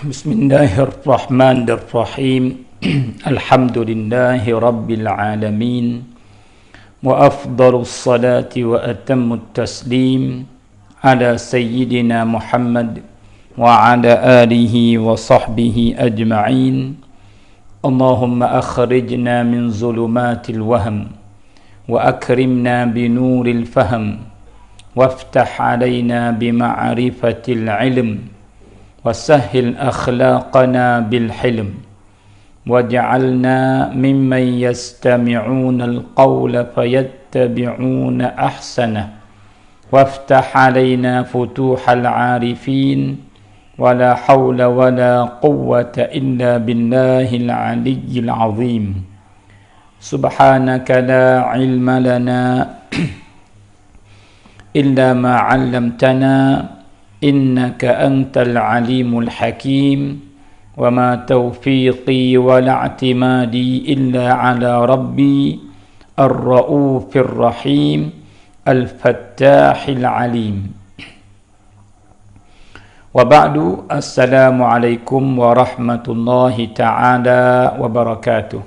Bismillahirrahmanirrahim. Alhamdulillahi rabbil alamin. Wa afdalus salati wa atammut taslim ala sayyidina Muhammad wa ala alihi wa sahbihi ajma'in. Allahumma akhrijna min zulumatil wahm wa akrimna binuril fahm waftah alaina bima'rifatil ilm وسهل أخلاقنا بالحلم وجعلنا ممن يستمعون القول فيتبعون أحسنه وافتح علينا فتوح العارفين ولا حول ولا قوة إلا بالله العلي العظيم سبحانك لا علم لنا إلا ما علمتنا إنك أنت العليم الحكيم وما توفيقي ولا اعتمادي إلا على ربي الرؤوف الرحيم الفتاح العليم وبعد السلام عليكم ورحمة الله تعالى وبركاته.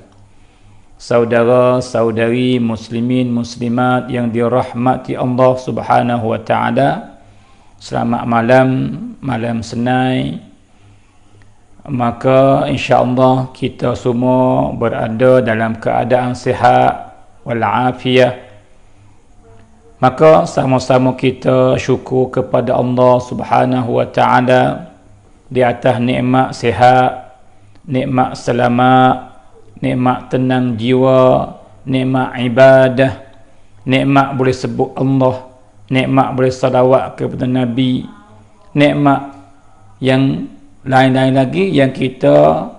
Saudara-saudari muslimin muslimat yang dirahmati Allah Subhanahu wa taala, selamat malam Senai. Maka insya-Allah kita semua berada dalam keadaan sihat walafiat. Maka sama-sama kita syukur kepada Allah Subhanahu wa taala di atas nikmat sihat, nikmat selamat, nikmat tenang jiwa, nikmat ibadah, nikmat boleh sebut Allah, nikmat boleh salawat kepada Nabi, nikmat yang lain-lain lagi yang kita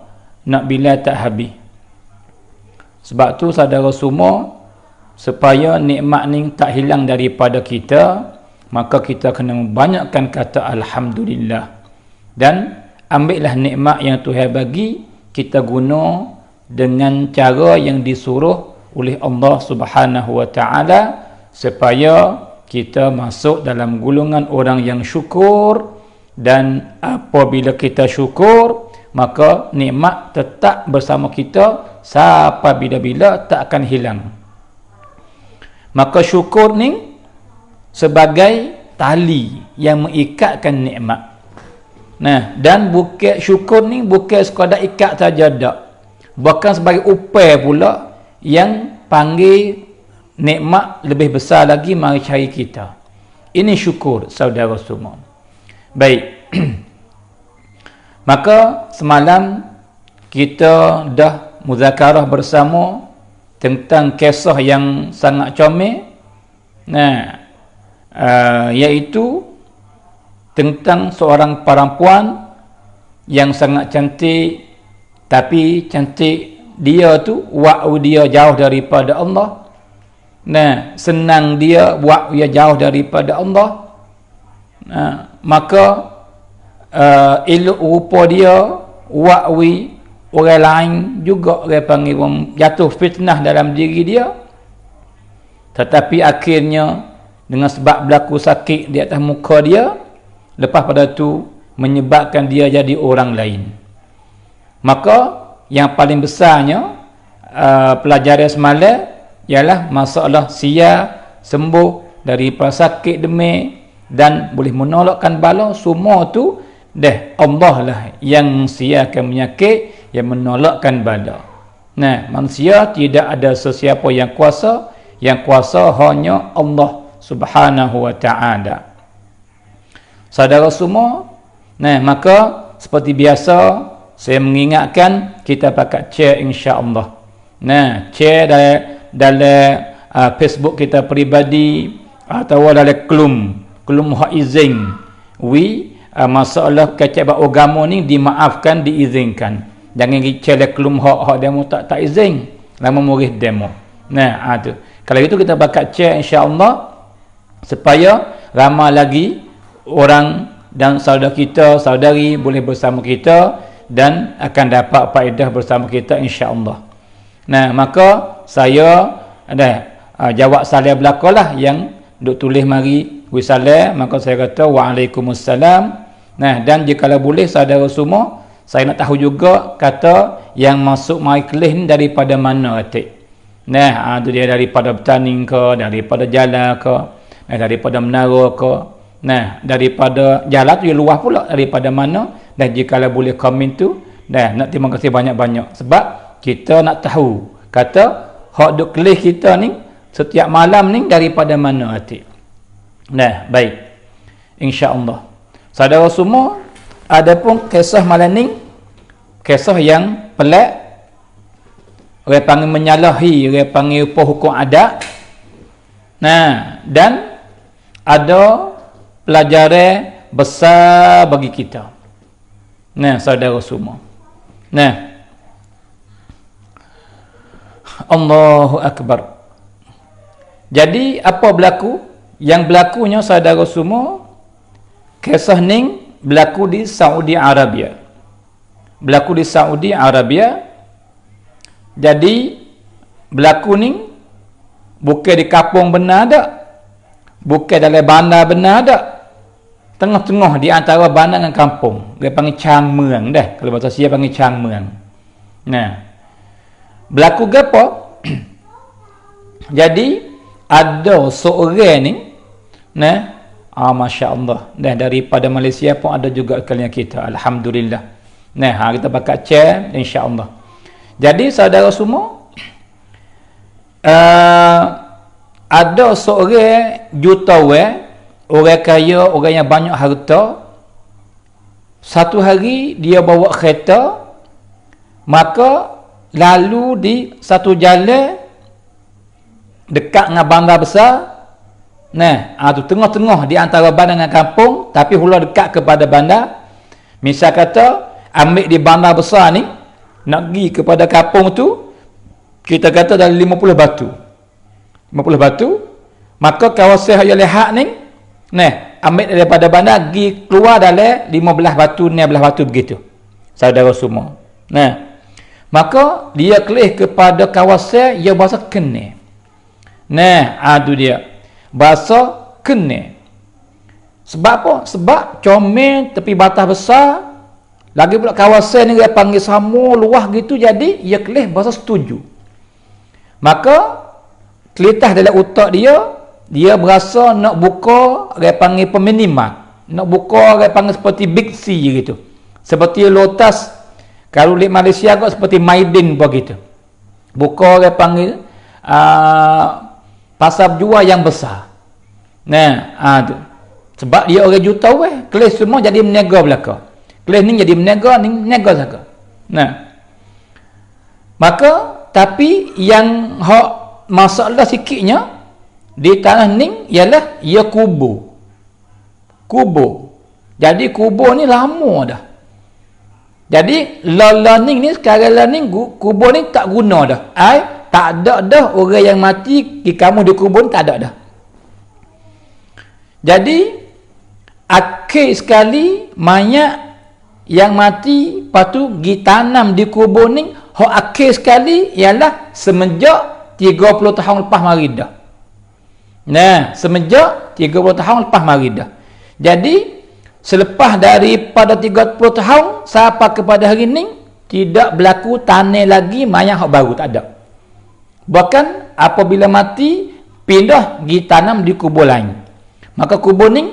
nak bila tak habis. Sebab tu saudara semua, supaya nikmat ni tak hilang daripada kita, maka kita kena membanyakkan kata Alhamdulillah. Dan ambillah nikmat yang Tuhan bagi, kita guna dengan cara yang disuruh oleh Allah Subhanahu wa taala, supaya kita masuk dalam golongan orang yang syukur. Dan apabila kita syukur, maka nikmat tetap bersama kita sampai bila-bila, tak akan hilang. Maka syukur ni sebagai tali yang mengikatkan nikmat. Nah, dan bukan syukur ni bukan sekadar ikat saja dak. Bahkan sebagai upaya pula yang panggil nikmat lebih besar lagi mari cari kita. Ini syukur saudara semua. Baik. Maka semalam kita dah muzakarah bersama tentang kisah yang sangat comel. Nah, iaitu tentang seorang perempuan yang sangat cantik, tapi cantik dia tu waktu dia jauh daripada Allah. Nah, senang dia buat dia jauh daripada Allah. Maka elok rupa dia wakwi orang lain juga orang panggil jatuh fitnah dalam diri dia. Tetapi akhirnya dengan sebab berlaku sakit di atas muka dia, lepas pada tu menyebabkan dia jadi orang lain. Maka yang paling besarnya pelajaran semalam ialah masalah sia sembuh dari sakit demam dan boleh menolakkan bala. Semua tu dah Allah lah yang siakan penyakit, yang menolakkan bala. Nah, manusia tidak ada sesiapa yang kuasa. Yang kuasa hanya Allah Subhanahu wa taala. Saudara semua, nah maka seperti biasa saya mengingatkan kita pakai share insya-Allah. Nah, share dalam Facebook kita peribadi atau dalam kelum hak izin. Masalah kecap agama ni dimaafkan, diizinkan. Jangan dicela kelum hak demo tak izin. Lama murid demo. Nah, tu. Kalau itu kita bakat share insya-Allah supaya ramai lagi orang dan saudara kita, saudari boleh bersama kita dan akan dapat faedah bersama kita insya-Allah. Nah, maka saya jawab salam belakalah yang duk tulis mari salam, maka saya kata waalaikumsalam. Nah, dan jika boleh saudara semua Saya nak tahu juga kata yang masuk mai kelis ni daripada mana atik. Nah, tu dia daripada bertanding ke, daripada jalan ke, daripada menara ke. Nah, daripada jalan tu luas pula daripada mana. Dan jika boleh komen tu, nak terima kasih banyak-banyak. Sebab kita nak tahu kata hak duk kelis kita ni setiap malam ni daripada mana atik. Nah, baik. Insya-Allah. Saudara semua, ada pun kisah malam ni kisah yang pelik. Orang panggil menyalahi, orang panggil hukum adat. Nah, dan ada pelajaran besar bagi kita. Nah, saudara semua. Nah, Allahu Akbar. Jadi apa berlaku? Yang berlakunya saudara semua, kisah ni berlaku di Saudi Arabia. Berlaku di Saudi Arabia. Jadi berlaku ni bukan di kampung benar dak. Bukan dalam bandar benar dak. Tengah-tengah di antara bandar dengan kampung. Dia panggil Chang Muang dah. Kalau bahasa Sia panggil Chang Muang. Nah. Berlaku gapo? Jadi ada seorang ni, nah, masya-Allah. Dan daripada Malaysia pun ada juga kalian kita. Alhamdulillah. Nah, kita bakal share insya-Allah. Jadi saudara semua, ada seorang jutawan, orang kaya, orang yang banyak harta. Satu hari dia bawa kereta, maka lalu di satu jalan dekat dengan bandar besar. Nah, tu tengah-tengah di antara bandar dengan kampung, tapi hula dekat kepada bandar. Misal kata ambil di bandar besar ni, nak pergi kepada kampung tu, kita kata dari 50 batu. 50 batu, maka kawasan yang lihat ni, nah, ambil daripada bandar, pergi keluar dalam 15 batu, 16 batu begitu. Saudara semua. Nah, maka dia kelih kepada kawasan yang bahasa Kenih. Nah, tu dia. Bahasa Kenih. Sebab apa? Sebab comel tepi batas besar. Lagi pula kawasan ni dia panggil sama luah gitu, jadi dia kelih bahasa setuju. Maka kelitah dalam otak dia berasa nak buka dia panggil peminimat. Nak buka dia panggil seperti Big C gitu. Seperti Lotus. Kalau di Malaysia kot seperti Maidin begitu. Buka dia panggil pasar jual yang besar. Nah, tu. Sebab dia orang jutawan, kelis semua jadi meniaga belaka. Kelis ni jadi meniaga saja. Nah. Maka tapi yang hak masalah sikitnya di tanah ni ialah ia kubur. Kubur. Jadi kubur ni lama dah. Jadi learning ni sekarang learning kubur ni tak guna dah. Tak ada dah orang yang mati di kamu di kubur tak ada dah. Jadi akhir sekali mayat yang mati lepas tu ditanam di kubur ni hak akhir sekali ialah semenjak 30 tahun lepas mari dah. Nah, semenjak 30 tahun lepas mari dah. Jadi selepas daripada 30 tahun sampai kepada hari ni tidak berlaku tanam lagi mayat hak baru, tak ada. Bahkan apabila mati pindah ditanam di kubur lain. Maka kubur ni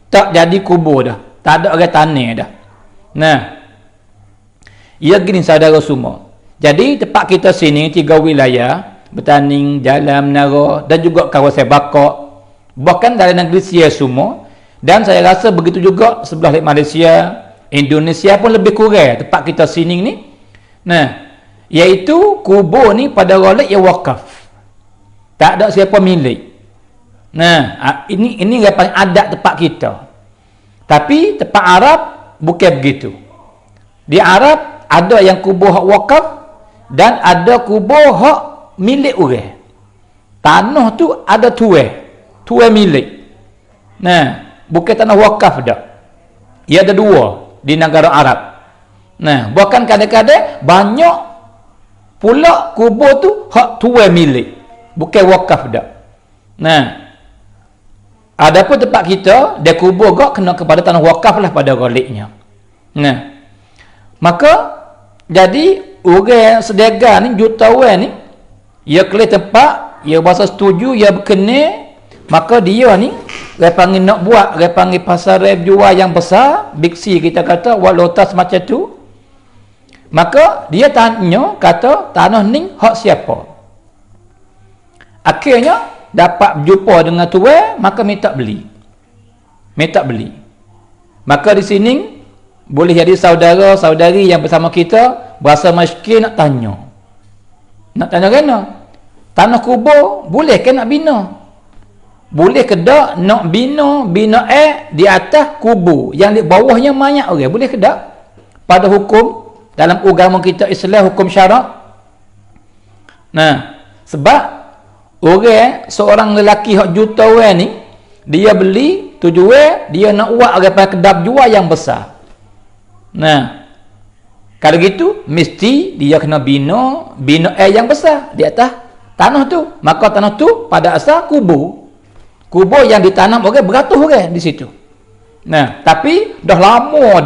tak jadi kubur dah. Tak ada orang tanam dah. Nah. Ia gini saudara semua. Jadi tempat kita sini 3 wilayah, Betaning, Jalan, Menara dan juga kawasan Bakok. Bahkan dari negeri Sia semua. Dan saya rasa begitu juga sebelah Malaysia, Indonesia pun lebih kurang tempat kita sini ni. Nah, iaitu kubur ni pada rolik yang wakaf. Tak ada siapa milik. Nah, ini paling adat tempat kita. Tapi tempat Arab bukan begitu. Di Arab ada yang kubur hak wakaf dan ada kubur hak milik orang. Tanah tu ada tuai milik. Nah, bukan tanah wakaf dah. Ia ada 2 di negara Arab. Nah, bahkan kadang-kadang banyak pula kubur tu hak tuai milik, bukan wakaf dah. Nah, adapun tempat kita dia kubur gak kena kepada tanah wakaf lah pada roliknya. Nah, Maka jadi orang sedega ni, jutawan ni, ia kelih tempat, ia berasa setuju, ia berkenal, maka dia ni dia panggil nak buat, dia panggil pasar jual yang besar, biksi kita kata, walotas macam tu. Maka dia tanya, kata tanah ni hak siapa? Akhirnya dapat berjumpa dengan tuan, maka minta beli. Maka di sini boleh jadi saudara-saudari yang bersama kita berasa miskin nak tanya. Nak tanya kena? Tanah kubur boleh ke nak bina? Boleh ke tak nak bina di atas kubur yang di bawahnya mayat orang? Boleh ke tak? Pada hukum dalam agama kita Islam, hukum syarak. Nah, sebab orang seorang lelaki hak jutawan ni, dia beli tujuan dia nak buat orang kedap jual yang besar. Nah, kalau gitu mesti dia kena bina yang besar di atas tanah tu. Maka tanah tu pada asal kubur yang ditanam orang beratus orang di situ. Nah, tapi dah lama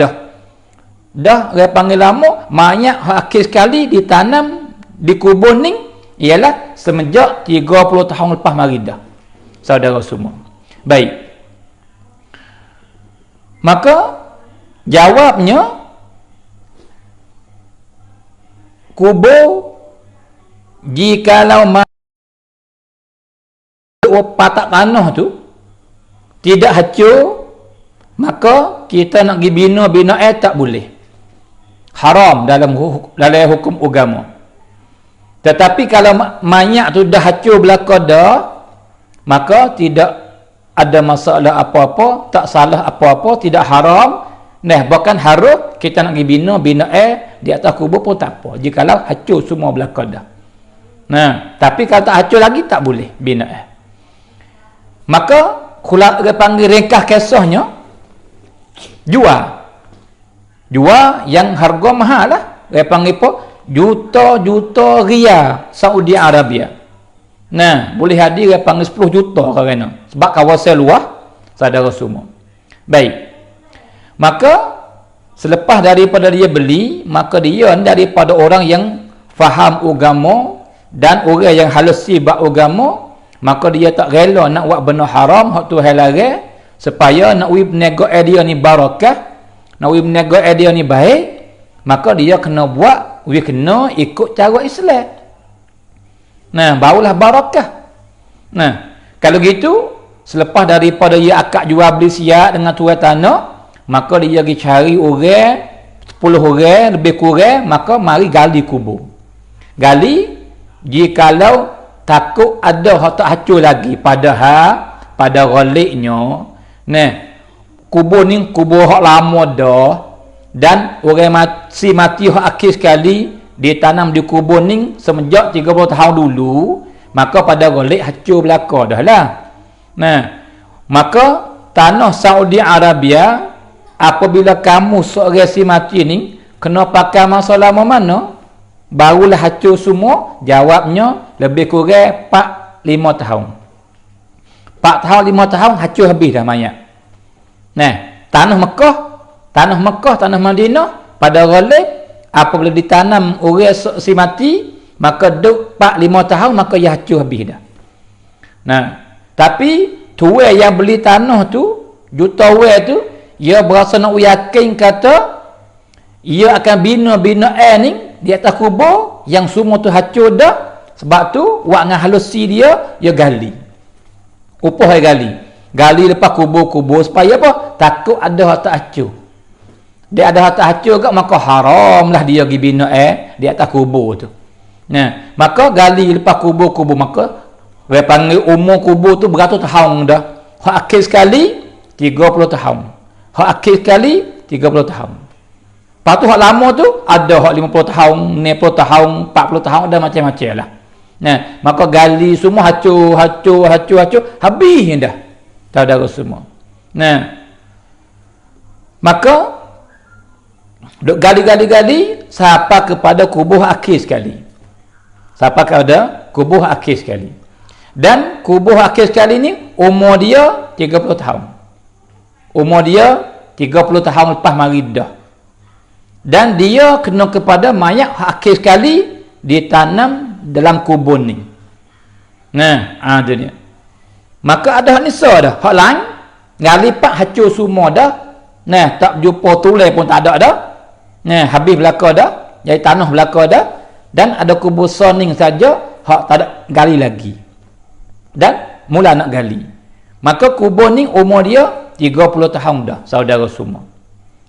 dah orang panggil lama, mayat akhir sekali ditanam di kubur ni ialah semenjak 30 tahun lepas mari dah, saudara semua. Baik, maka jawabnya, kubur jikalau patak tanah tu tidak hancur, maka kita nak pergi bina tak boleh, haram dalam hukum agama. Tetapi kalau mayat tu dah hancur belaka dah, maka tidak ada masalah apa-apa, tak salah apa-apa, tidak haram. Nah, bahkan harus kita nak pergi bina di atas kubur pun tak apa, jikalau hancur semua belaka dah. Nah, tapi kalau tak hancur lagi tak boleh bina. Maka dia panggil ringkas kisahnya, jual yang harga mahal lah, dia panggil apa? Juta-juta riyal Saudi Arabia. Nah, boleh hadir dia panggil 10 juta kerana sebab kawasan luas, saudara semua. Baik, maka selepas daripada dia beli, maka dia daripada orang yang faham agama dan orang yang halasi bab agama, maka dia tak rela nak buat benda haram hak Tuhan larang, supaya nak berniaga dia ni barakah, nak berniaga dia ni baik, maka dia kena buat, kena ikut cara Islam. Nah, barulah barakah. Nah, kalau gitu selepas daripada dia akad jual beli siap dengan tuan tanah, maka dia pergi cari orang 10 orang lebih kurang, maka mari gali kubur. Gali jikalau takut ada hak tak hancur lagi, pada goliknya. Nah, kubur ni kubur hak lama dah, dan orang mati hak akhir sekali ditanam di kubur ni semenjak 30 tahun dulu, maka pada golik hancur belaka dah lah. Nah, maka tanah Saudi Arabia, apabila kamu seorang si mati ni kena pakai masa lama mana barulah hancur semua? Jawabnya lebih kurang 4-5 tahun. 4 tahun 5 tahun hancur habis dah mayat. Nah, tanah Mekah, tanah Madinah pada golik apabila ditanam orang si mati, maka duk 4-5 tahun maka ia hancur habis dah. Nah, tapi tuan yang beli tanah tu, jutawan tu, ia berasa nak yakin kata ia akan bina ni di atas kubur yang semua tu hancur dah. Sebab tu wak dengan halusi dia gali. Upah gali lepas kubur supaya apa? Takut ada hak tak hancur. Dia ada hak tak hancur ke, maka haramlah dia pergi bina di atas kubur tu. Nah, maka gali lepas kubur, maka dia panggil umur kubur tu beratus tahun dah. Hak akhir sekali 30 tahun. Hak akhir sekali 30 tahun. Lepas tu hak lama tu ada hak 50 tahun, 60 tahun, 40 tahun, ada macam-macam lah. Nah, maka gali semua hancur, habis dah. Saudara semua. Nah, maka duk gali sampai kepada kubur akhir sekali. Dan kubur akhir sekali ni umur dia 30 tahun. Umur dia 30 tahun lepas mari dah. Dan dia kena kepada mayat akhir sekali ditanam dalam kubur ni. Nah, ada dia. Maka ada hak nisa dah. Hak lain ngalipat hacur semua dah. Nah, tak jumpa tulen pun tak ada dah. Nah, habis belaka dah. Jadi tanah belaka dah. Dan ada kubur soning saja, hak tak ada gali lagi. Dan mula nak gali. Maka kubur ni umur dia 30 tahun dah, saudara semua.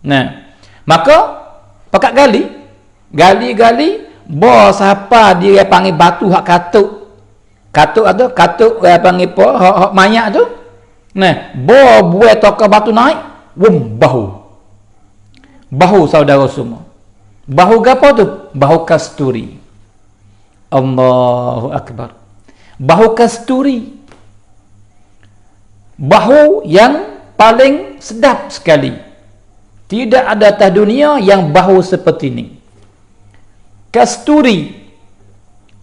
Nah, maka pakat gali, bos apa dia panggil batu hak katuk. Katuk ada, katuk dia panggil apa, hak mayat tu. Nah, buat tokar batu naik, bahu saudara semua. Bahu apa tu? Bahu kasturi. Allahu Akbar. Bahu kasturi. Bahu yang paling sedap sekali. Tidak ada atas dunia yang bahu seperti ini. Kasturi.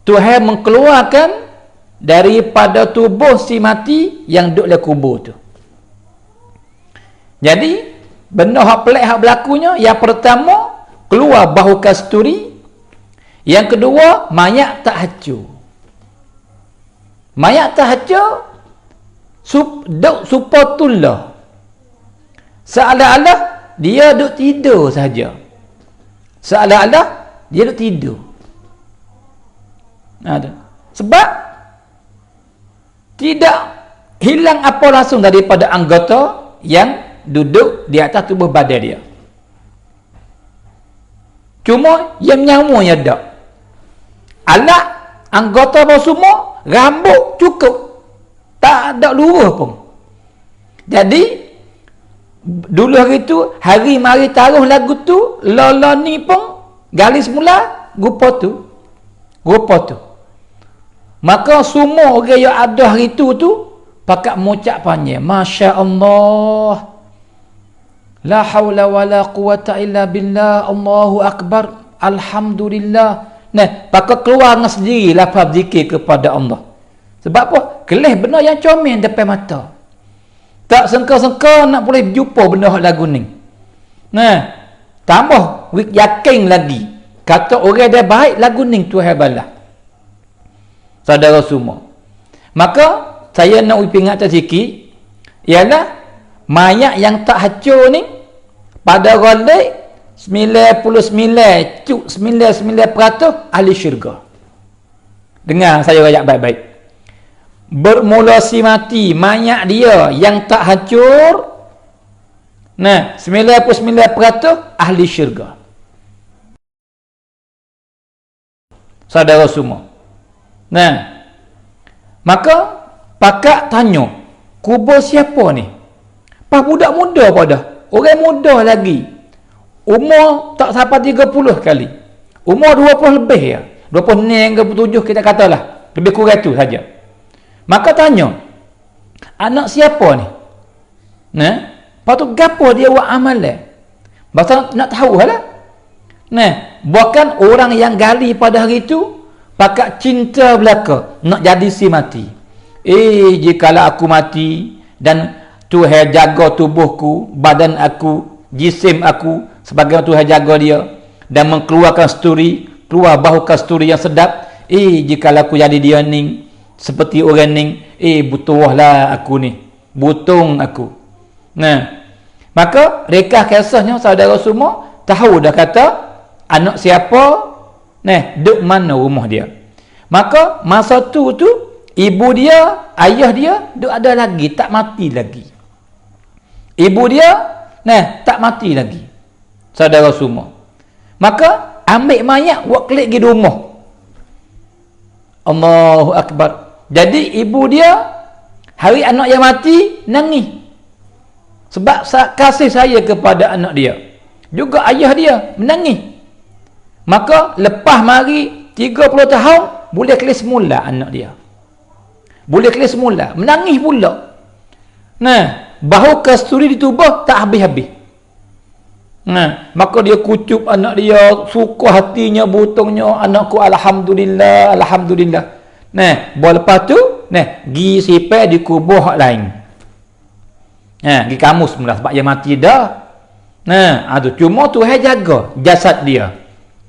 Tuhan mengeluarkan daripada tubuh si mati yang duduk dalam kubur tu. Jadi, benda hak pelik hak berlakunya, yang pertama, keluar bahu kasturi. Yang kedua, mayat tak hancur. Mayat tak hancur, supatullah. Seolah-olah dia duduk tidur saja. Seolah-olah dia duduk tidur. Sebab tidak hilang apa langsung daripada anggota yang duduk di atas tubuh badan dia. Cuma yang nyamanya tak. Alat anggota apa semua, rambut cukup, tak ada luruh pun. Jadi dulu hari tu, hari mari taruh lagu tu, lola ni pun garis mula gupa tu. Maka semua orang yang ada hari tu pakat mengucap panjang, Masya Allah, la hawla wa la quwata illa billah, Allahu Akbar, Alhamdulillah. Nah, pakat keluar dengan sendiri lafaz zikir kepada Allah. Sebab apa? Kelih benda yang comel depan mata. Tak sengka-sengka nak boleh jumpa benda hak lagu ni. Nah, tambah yakin lagi. Kata orang dia baik lagu ni Tuhan balas. Saudara semua. Maka saya nak ingatkan sikit, ialah mayat yang tak hancur ni pada golek 99% ahli syurga. Dengar saya ayat baik-baik. Bermula si mati, mayat dia yang tak hancur, nah, 99% ahli syurga. Saudara semua. Nah, maka pakak tanya, kubur siapa ni? Pas budak muda pada, orang muda lagi, umur tak sampai 30 kali, umur 20 lebih ya, 26 ke 27 kita katalah, lebih kurang tu saja. Maka tanya, anak siapa ni? Nah, patut gapo dia buat amalan? Pasal nak tahu lah. Nah, bukan orang yang gali pada hari itu pakat cinta belaka nak jadi si mati. Jikalau aku mati dan Tuhan jaga tubuhku, badan aku, jisim aku sebagai Tuhan jaga dia dan mengeluarkan kasturi, keluar bahu kasturi yang sedap. Jikalau aku jadi dia ni, seperti orang ni, butuhlah aku ni, butung aku. Nah, maka rekah kisahnya saudara semua tahu dah kata anak siapa, nah, duk mana rumah dia. Maka masa tu ibu dia, ayah dia duk ada lagi, tak mati lagi. Ibu dia, nah, tak mati lagi. Saudara semua. Maka ambil mayat buat kelik di rumah. Allahu Akbar. Jadi ibu dia hari anak yang mati nangis. Sebab kasih saya kepada anak dia. Juga ayah dia menangis. Maka lepas mari 30 tahun boleh kelis mula anak dia. Boleh kelis mula, menangis pula. Nah, bahu kasturi di tubuh tak habis-habis. Nah, maka dia kucup anak dia, suka hatinya, butungnya, anakku alhamdulillah, alhamdulillah. Nah, lepas tu, nah, gi sipai di kubur hak lain. Nah, gi kamus mula sebab dia mati dah. Nah, ada cuma Tuhan jaga jasad dia.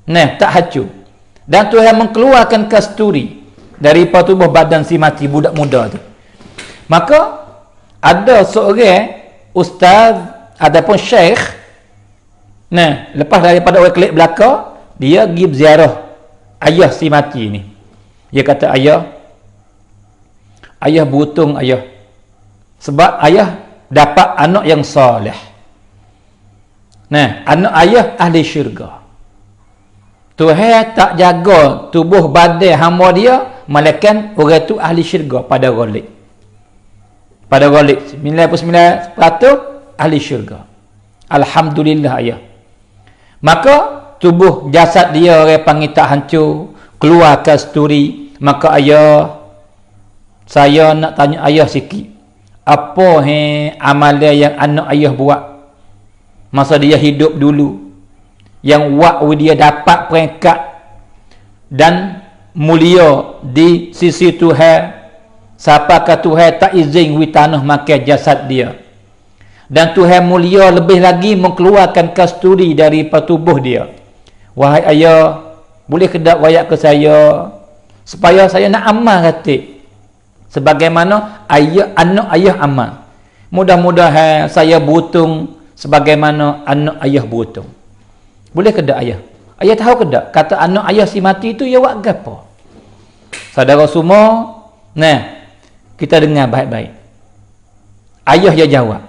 Nah, tak hancur. Dan Tuhan mengeluarkan kasturi daripada tubuh badan si mati budak muda tu. Maka ada seorang ustaz ataupun syekh, nah, lepas daripada orang klik belaka, dia pergi ziarah ayah si mati ni. Dia kata, ayah beruntung ayah, sebab ayah dapat anak yang soleh. Nah, anak ayah ahli syurga. Tuhan tak jaga tubuh badan hamba dia, malaikat orang tu ahli syurga pada ghalib. Pada ghalib 99% ahli syurga. Alhamdulillah ayah. Maka tubuh jasad dia orang panggil tak hancur, keluar kasturi. Maka ayah, saya nak tanya ayah sikit. Apa amalan yang anak ayah buat masa dia hidup dulu, yang waktu dia dapat peringkat dan mulia di sisi Tuhan, siapakah Tuhan tak izin wi tanah makan jasad dia, dan Tuhan mulia lebih lagi mengeluarkan kasturi daripada tubuh dia. Wahai ayah, boleh kedak wayak ke saya supaya saya nak amal katik sebagaimana anak ayah amal. Mudah-mudahan saya beruntung sebagaimana anak ayah beruntung. Boleh ke tak ayah? Ayah tahu ke tak? Kata anak ayah si mati tu, ya buat apa? Saudara semua, nah, kita dengar baik-baik. Ayah dia jawab.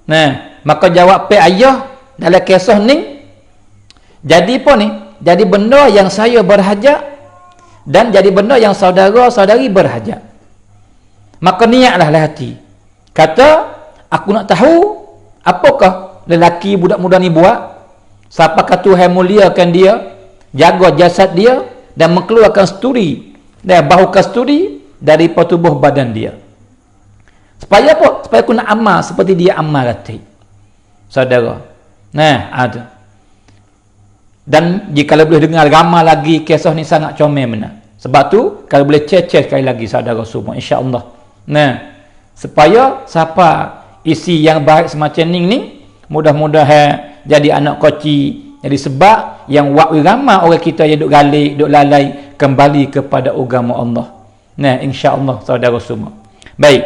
Nah, maka jawab pe ayah dalam kisah ni, jadi apa ni? Jadi benda yang saya berhajat dan jadi benda yang saudara-saudari berhajat. Maka niatlah hati. Kata, aku nak tahu apakah lelaki budak muda ni buat. Siapakah Tuhan muliakan dia, jaga jasad dia dan mengeluarkan kasturi dan bau kasturi dari tubuh badan dia. Supaya apa? Supaya aku nak amal seperti dia amal hati. Saudara. Nah, ada. Dan jika boleh dengar ramai lagi kisah ni sangat comel benar. Sebab tu kalau boleh cek sekali lagi saudara semua, insya-Allah. Nah, supaya siapa isi yang baik semacam ni mudah-mudahan jadi anak koci, jadi sebab yang waktu ramai orang kita yang duk galik, duk lalai kembali kepada agama Allah. Nah, insya-Allah saudara semua. Baik.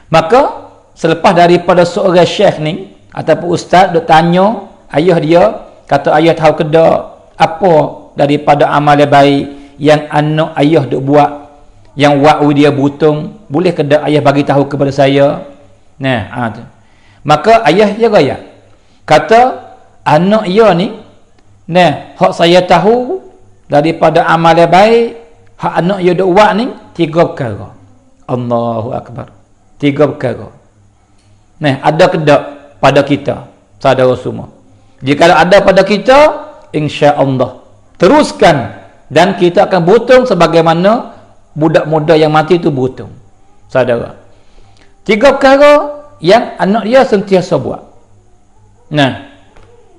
Maka selepas daripada seorang syekh ni ataupun ustaz duk tanya ayah dia, kata ayah tahu ke tak apa daripada amal baik yang anak ayah duk buat, yang waktu dia beruntung, boleh ke tak ayah bagi tahu kepada saya? Nah, maka ayah dia gaya kata anak ia ni, nah, hak saya tahu daripada amal baik hak anak ia duk buat ni 3 perkara. Allahu akbar. 3 perkara. Nah, ada ke tak pada kita saudara semua? Jika ada pada kita, insya-Allah teruskan dan kita akan beruntung sebagaimana budak muda yang mati itu beruntung. Saudara. 3 perkara yang anak dia sentiasa buat. Nah,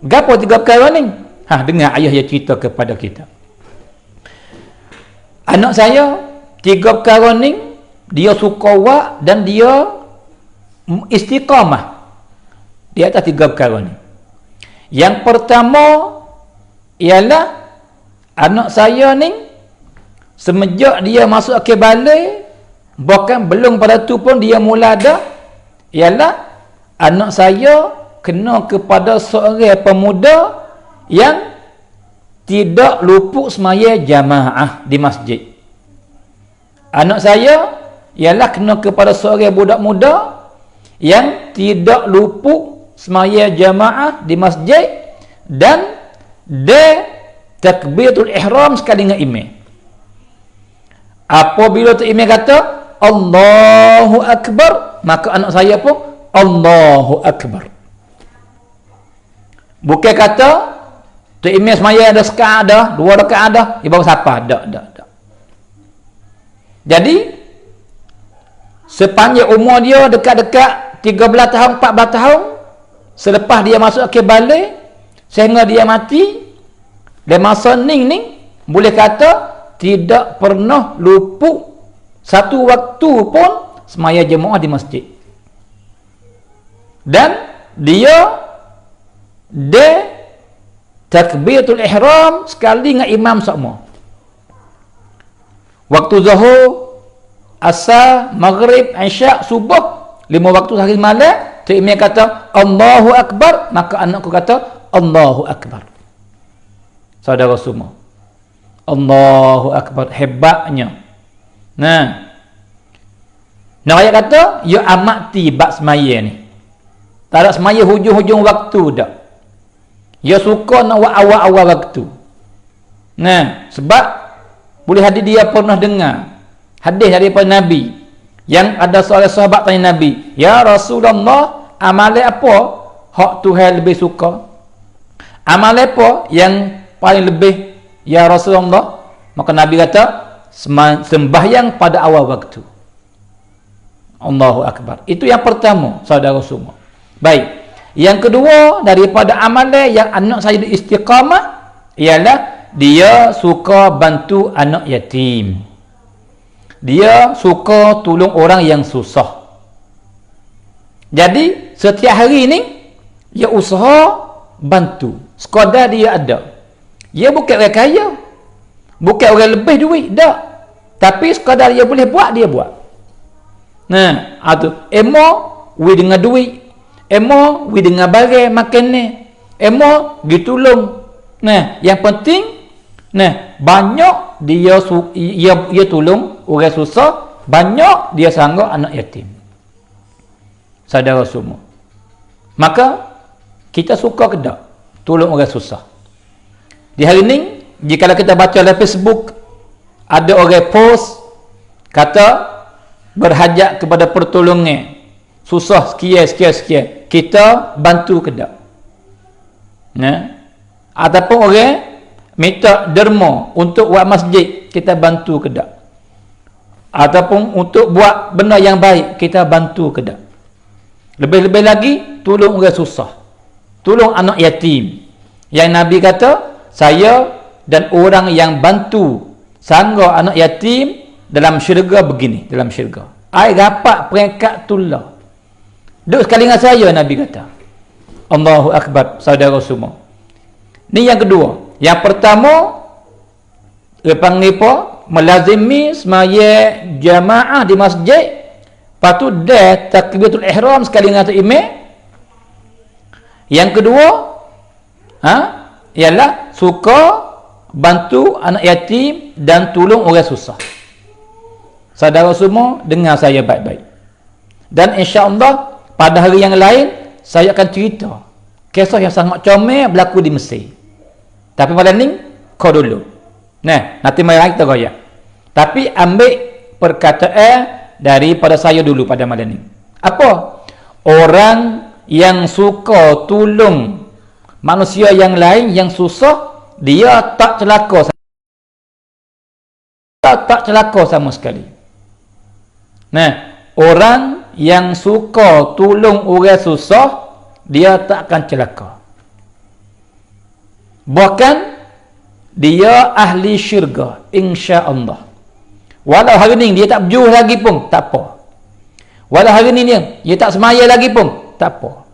gapo 3 perkara ni? Dengar ayah dia cerita kepada kita. Anak saya 3 perkara ni dia suka buat dan dia istiqamah di atas 3 perkara ni. Yang pertama ialah anak saya ni semenjak dia masuk ke balik, bahkan belum pada tu pun dia mula dah, ialah anak saya kena kepada seorang pemuda yang tidak luput semaya jamaah di masjid. Anak saya ialah kena kepada seorang budak muda yang tidak luput semaya jamaah di masjid dan dia takbiratul ihram sekali dengan imam. Apabila tu imam kata Allahu akbar, maka anak saya pun Allahu akbar. Bukan kata tu imam semaya ada sekali ada, 2 rakaat ada, dia baru siapa? Tak. Jadi sepanjang umur dia dekat-dekat 13 tahun, 14 tahun, selepas dia masuk ke balik sehingga dia mati, dan masa ni boleh kata tidak pernah luput satu waktu pun semaya jemaah di masjid. Dan dia takbiratul ihram sekali dengan imam semua. Waktu zuhur, asar, maghrib, isyak, subuh, 5 waktu sehari malam, imam kata Allahu Akbar, maka anakku kata Allahu Akbar. Saudara semua, Allahu Akbar, hebatnya. Nah, ayat kata ya amati bab semaya ni. Tak ada semaya hujung-hujung waktu dah. Ya suka nak buat awal-awal waktu. Nah, sebab boleh hadis dia pernah dengar hadis daripada Nabi yang ada seorang sahabat tanya Nabi, "Ya Rasulullah, amalan apa hak Tuhan lebih suka? Amalan apa yang paling lebih ya Rasulullah?" Maka Nabi kata, sembahyang pada awal waktu. Allahu Akbar. Itu yang pertama, saudara semua. Baik. Yang kedua daripada amalan yang anak saya istiqamah ialah dia suka bantu anak yatim. Dia suka tolong orang yang susah. Jadi setiap hari ni dia usaha bantu sekadar dia ada. Dia bukan orang kaya, bukan orang lebih duit, tak. Tapi sekadar dia boleh buat, dia buat. Nah, atau emo we dengan duit, emo we dengan barang makan ni, emo ditolong. Nah, yang penting banyak dia tolong orang susah, banyak dia sanggup anak yatim. Saudara semua, maka kita suka ke tak tolong orang susah? Di hari ni, jika kita baca dalam Facebook, ada orang post kata berhajat kepada pertolongan, susah sekian, kita bantu ke tak? Ataupun orang minta derma untuk buat masjid, kita bantu ke tak? Ataupun untuk buat benda yang baik, kita bantu ke tak? Lebih-lebih lagi, tolong orang susah, tolong anak yatim. Yang Nabi kata, saya dan orang yang bantu sangga anak yatim dalam syurga begini, dalam syurga. Ai dapat peringkat tulah. Duduk sekali dengan saya, Nabi kata. Allahu Akbar, saudara semua. Ni yang kedua. Yang pertama, lepas ni apa? Melazimi semaya jamaah di masjid. Lepas tu dah takbiratul ihram sekali dengan imam. Yang kedua, ialah suka bantu anak yatim dan tolong orang susah. Saudara semua, dengar saya baik-baik. Dan insya-Allah pada hari yang lain saya akan cerita kisah yang sangat comel berlaku di Mesir. Tapi malam ni kau dulu. Nanti malam kita goyak. Tapi ambil perkataan daripada saya dulu pada malam ni. Apa? Orang yang suka tolong manusia yang lain yang susah, dia tak celaka. Tak celaka sama sekali. Orang yang suka tolong orang susah, dia tak akan celaka. Bahkan dia ahli syurga, insya-Allah. Walau hari ni dia tak berjuh lagi pun, tak apa. Walau hari ni dia tak semaya lagi pun, tak apa.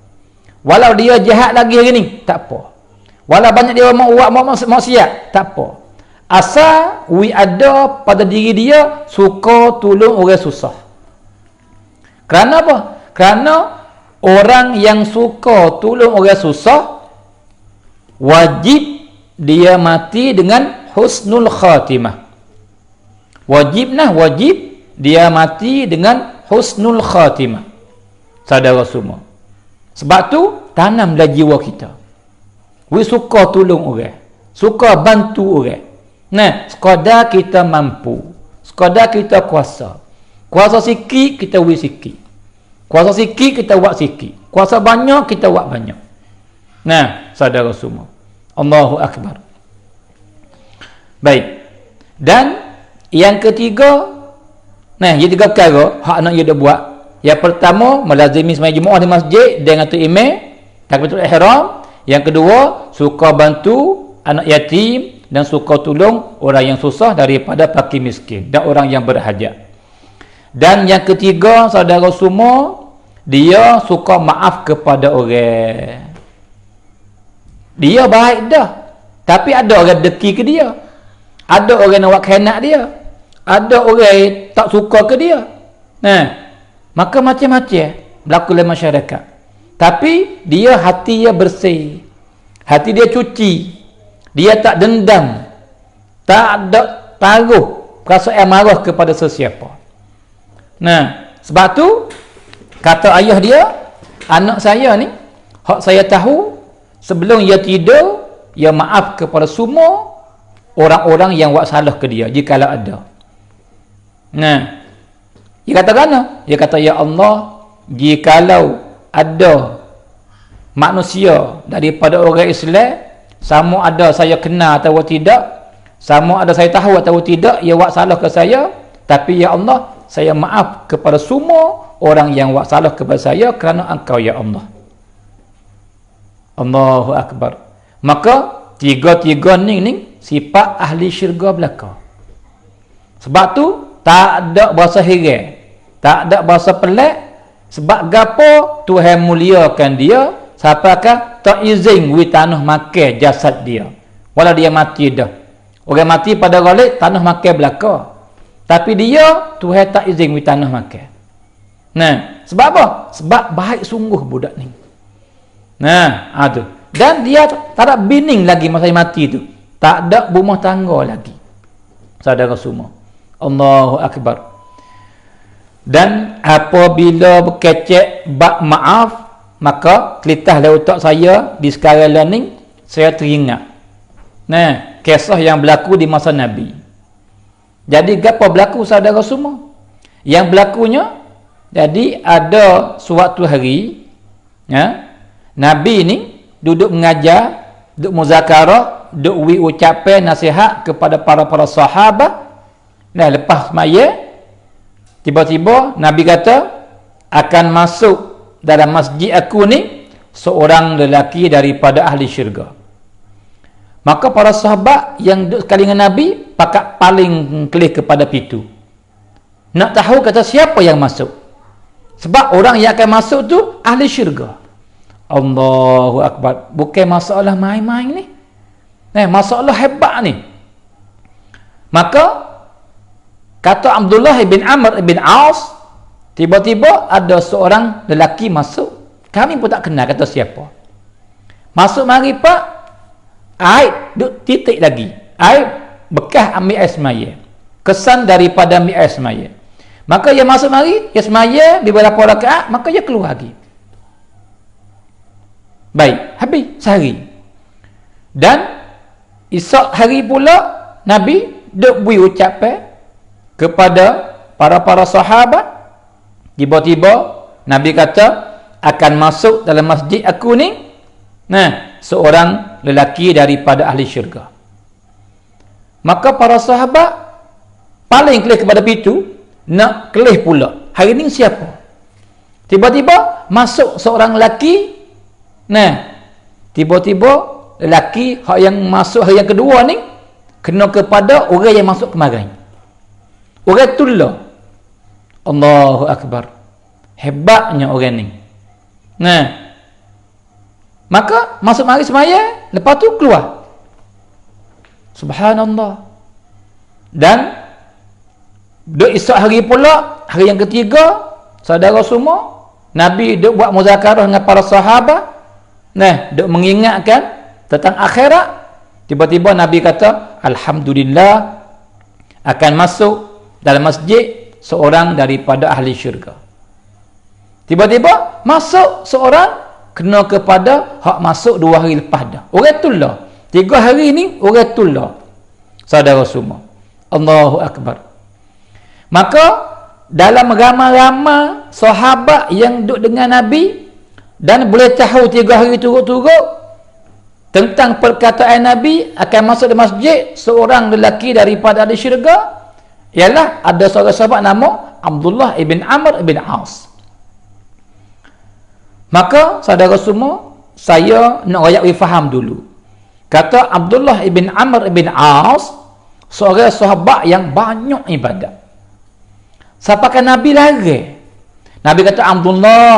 Walau dia jahat lagi hari ni, tak apa. Walau banyak dia buat maksiat, tak apa. Asal ada pada diri dia suka tolong orang susah. Kerana apa? Kerana orang yang suka tolong orang susah, wajib dia mati dengan husnul khatimah. Wajib dia mati dengan husnul khatimah. Saudara semua. Sebab tu tanam dalam jiwa kita. We suka tolong orang, suka bantu orang. Sekadar kita mampu, sekadar kita kuasa. Kuasa sikit kita buat sikit. Kuasa sikit kita buat sikit. Kuasa banyak kita buat banyak. Saudara semua. Allahu Akbar. Baik. Dan yang ketiga, yang tiga perkara hak anak dia buat. Yang pertama, melazimi sembahyang Jumaat di masjid dengan tu imam, takbiratul ihram. Yang kedua, suka bantu anak yatim dan suka tolong orang yang susah daripada fakir miskin dan orang yang berhajat. Dan yang ketiga, saudara semua, dia suka maaf kepada orang. Dia baik dah, tapi ada orang deki ke dia, ada orang nak buat khianat dia, ada orang tak suka ke dia. Maka macam-macam berlaku dalam masyarakat. Tapi dia hati dia bersih, hati dia cuci, dia tak dendam, tak ada taruh perasaan marah kepada sesiapa. Sebab tu kata ayah dia, anak saya ni, hak saya tahu, sebelum ia tidur, ia maaf kepada semua orang-orang yang buat salah ke dia, jikalau ada. Dia kata mana? Dia kata, ya Allah, jikalau ada manusia daripada orang Islam, sama ada saya kenal atau tidak, sama ada saya tahu atau tidak, ia buat salah ke saya, tapi ya Allah, saya maaf kepada semua orang yang buat salah kepada saya kerana Engkau ya Allah. Allahu Akbar. Maka tiga-tiga ni sifat ahli syurga belaka. Sebab tu tak ada bahasa heran, tak ada bahasa pelik. Sebab gapo Tuhan muliakan dia sampai kan tak izin wi tanah makan jasad dia, walau dia mati dah. Orang mati pada galik tanah makan belaka, tapi dia Tuhan tak izin wi tanah makan. Sebab apa? Sebab baik sungguh budak ni. Tu. Dan dia tak ada bining lagi masa dia mati tu, tak ada rumah tangga lagi, saudara semua. Allahu Akbar. Dan apabila berkecek bab maaf, maka kelitah dari otak saya di sekarang ni, saya teringat kisah yang berlaku di masa Nabi. Jadi apa berlaku saudara semua? Yang berlakunya, jadi ada suatu hari Nabi ni duduk mengajar, duduk muzakarah, duduk ucapan nasihat kepada para sahabat. Lepas semaya, tiba-tiba Nabi kata, akan masuk dalam masjid aku ni seorang lelaki daripada ahli syurga. Maka para sahabat yang duduk sekali dengan Nabi pakat paling kelih kepada pintu, nak tahu kata siapa yang masuk. Sebab orang yang akan masuk tu ahli syurga. Allahu Akbar. Bukan masalah main-main ni, masalah hebat ni. Maka kata Abdullah bin Amr bin Aus, tiba-tiba ada seorang lelaki masuk, kami pun tak kenal kata siapa. Masuk mari pak, air duk titik lagi, air bekas ambil air semaya, kesan daripada ambil air semaya. Maka dia masuk mari, dia semaya beberapa rakaat, maka dia keluar lagi. Baik, habis sehari. Dan esok hari pula Nabi duk bui ucapan kepada para sahabat. Tiba-tiba Nabi kata, akan masuk dalam masjid aku ni seorang lelaki daripada ahli syurga. Maka para sahabat paling kelih kepada pintu, nak kelih pula, hari ni siapa? Tiba-tiba masuk seorang lelaki. Tiba-tiba lelaki yang masuk hari yang kedua ni kena kepada orang yang masuk kemarin. Orang tulah. Allahu Akbar. Hebatnya orang ni. Maka masuk mari semaya, lepas tu keluar. Subhanallah. Dan duk esok hari pula, hari yang ketiga, saudara semua, Nabi duk buat muzakarah dengan para sahabat, duk mengingatkan tentang akhirat. Tiba-tiba Nabi kata, alhamdulillah, akan masuk dalam masjid seorang daripada ahli syurga. Tiba-tiba masuk seorang kena kepada hak masuk 2 hari lepas dah. Orang tulah. 3 hari ni orang tulah. Saudara semua. Allahu Akbar. Maka dalam ramai-ramai sahabat yang duduk dengan Nabi dan boleh tahu 3 hari turut-turut tentang perkataan Nabi akan masuk di masjid seorang lelaki daripada ahli syurga, ialah ada seorang sahabat nama Abdullah ibn Amr ibn Aus. Maka saudara semua, saya nak rakyat faham dulu. Kata Abdullah ibn Amr ibn Aus, seorang sahabat yang banyak ibadat. Sampaikan Nabi lari. Nabi kata, Abdullah,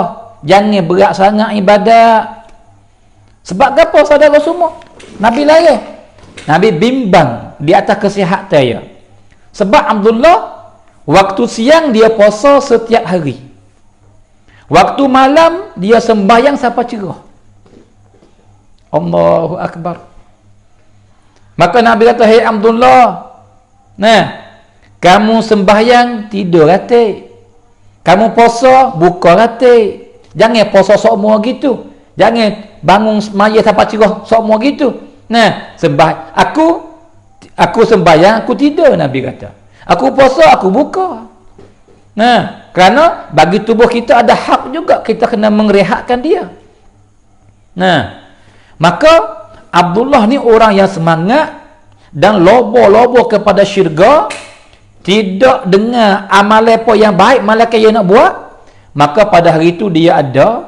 jangan berat sangat ibadat. Sebab apa saudara semua? Nabi larang. Nabi bimbang di atas kesihatan dia. Sebab Abdullah waktu siang dia puasa setiap hari. Waktu malam dia sembahyang sampai cerah. Allahu Akbar. Maka Nabi kata, "Hai Abdullah, nah, kamu sembahyang tidur rata. Kamu puasa buka rata. Jangan puasa semua gitu. Jangan bangun semaya sampai cerah semua gitu. Nah, aku sembahyang, aku tidur," Nabi kata. "Aku puasa, aku buka." Nah, kerana bagi tubuh kita ada hak juga, kita kena merehatkan dia. Nah, maka Abdullah ni orang yang semangat dan lobo-lobo kepada syurga, tidak dengar amalan apa yang baik malaikat yang nak buat. Maka pada hari itu dia ada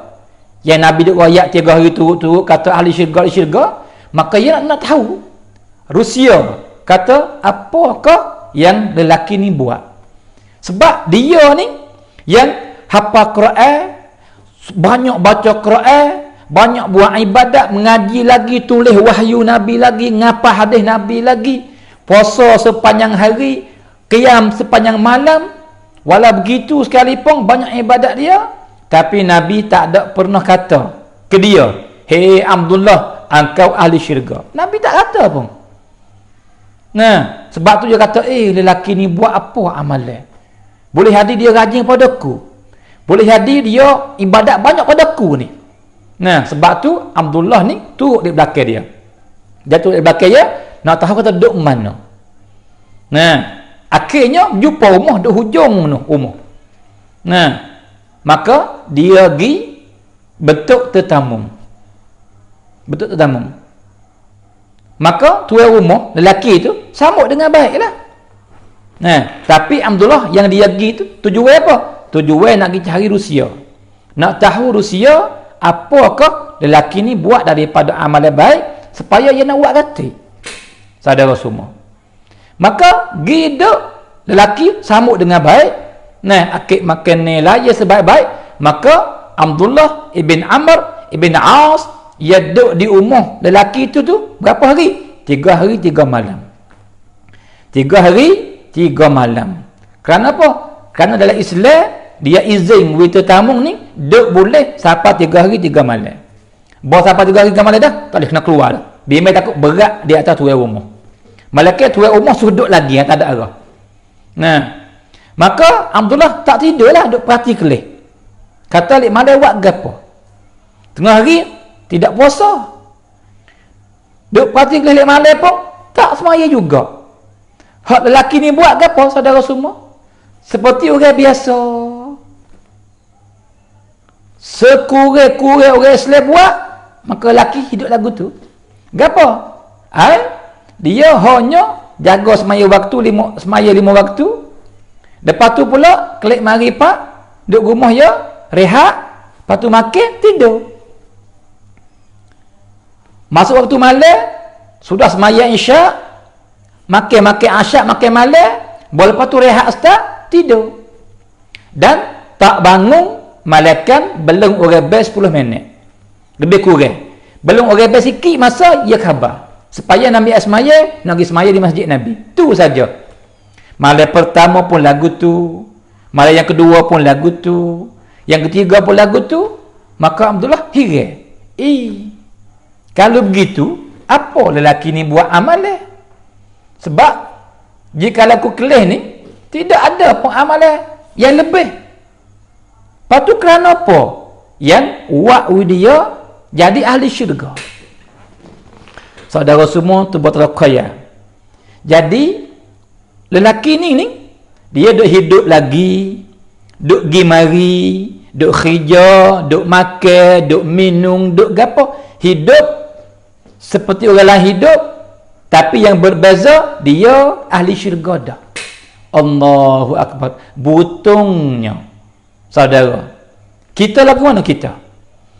yang Nabi duk royak 3 hari turut-turut kata ahli syurga, maka dia nak tahu Rusia kata apakah yang lelaki ni buat. Sebab dia ni yang hafal Quran, banyak baca Quran, banyak buat ibadat, mengaji lagi, tulis wahyu Nabi lagi, ngapal hadis Nabi lagi, puasa sepanjang hari, qiyam sepanjang malam. Walau begitu sekalipun banyak ibadat dia, tapi Nabi tak ada pernah kata ke dia, "Hei Abdullah, engkau ahli syurga." Nabi tak kata pun. Nah, sebab tu dia kata, lelaki ni buat apa amalan? Boleh jadi dia rajin padaku. Boleh jadi dia ibadat banyak padaku ni. Nah, sebab tu Abdullah ni turut di belakang dia. Dia turut di belakang dia, nak tahu kata duduk mana. Nah, akhirnya jumpa rumah duduk hujung rumah. Nah, maka dia pergi bentuk tetamu. Bentuk tetamu. Maka tuan rumah lelaki tu sambut dengan baiklah. Nah, tapi Abdullah yang dia pergi tu tujuan apa? Tujuan nak pergi cari Rusia. Nak tahu Rusia apakah lelaki ni buat daripada amalan baik supaya dia nak buat kata. Saudara semua. Maka giduk lelaki sambut dengan baik. Nah, akik makan ni lah ya sebaik-baik. Maka Abdullah ibn Amr ibn As ia duduk di rumah lelaki itu tu berapa hari? 3 hari 3 malam. 3 hari 3 malam. Kerana apa? Kerana dalam Islam dia izin wita tamu ni duduk boleh sampai 3 hari 3 malam. Bawa sampai 3 hari 3 malam dah, tak boleh kena keluar dah. Biar takut berat di atas tuan rumah. Malaikat tuan rumah sudut lagi yang tak ada arah. Nah, maka Abdullah tak tidurlah, duduk perhati kelih. Kata lik malam buat gapo? Tengah hari tidak puasa. Duduk perhati kelih lik malam pun tak semaya juga. Hak lelaki ni buat gapo saudara semua? Seperti orang biasa. Sekurang-kurang orang Islam buat, maka lelaki hidup lagu tu. Gapo? Dia hanya jaga semaya waktu, semaya 5 waktu. Lepas tu pula kelik mari pak, duduk rumah ya, rehat, lepas tu makan, tidur. Masuk waktu malam, sudah semaya isyak, makan asyak, makan malam, lepas tu rehat start, tidur. Dan tak bangun malaikat belum orang bel 10 minit. Lebih kurang. Belum orang bel sikit masa ia khabar. Supaya Nabi Asmaya nak pergi semaya di masjid Nabi. Tu saja. Malam pertama pun lagu tu, malam yang kedua pun lagu tu, yang ketiga pun lagu tu. Maka Abdullah heran. Kalau begitu, apa lelaki ni buat amalan? Sebab jika aku kelih ni tidak ada pun amalan yang lebih. Patu kerana apa? Yang buat dia jadi ahli syurga. Saudara semua tu buat kaya. Jadi lelaki ni dia duk hidup lagi, duk pergi mari, duk kerja, duk makan, duk minum, duk gapo, hidup seperti orang lain hidup, tapi yang berbeza dia ahli syurga dah. Allahu Akbar. Butungnya saudara, kita lagu mana kita?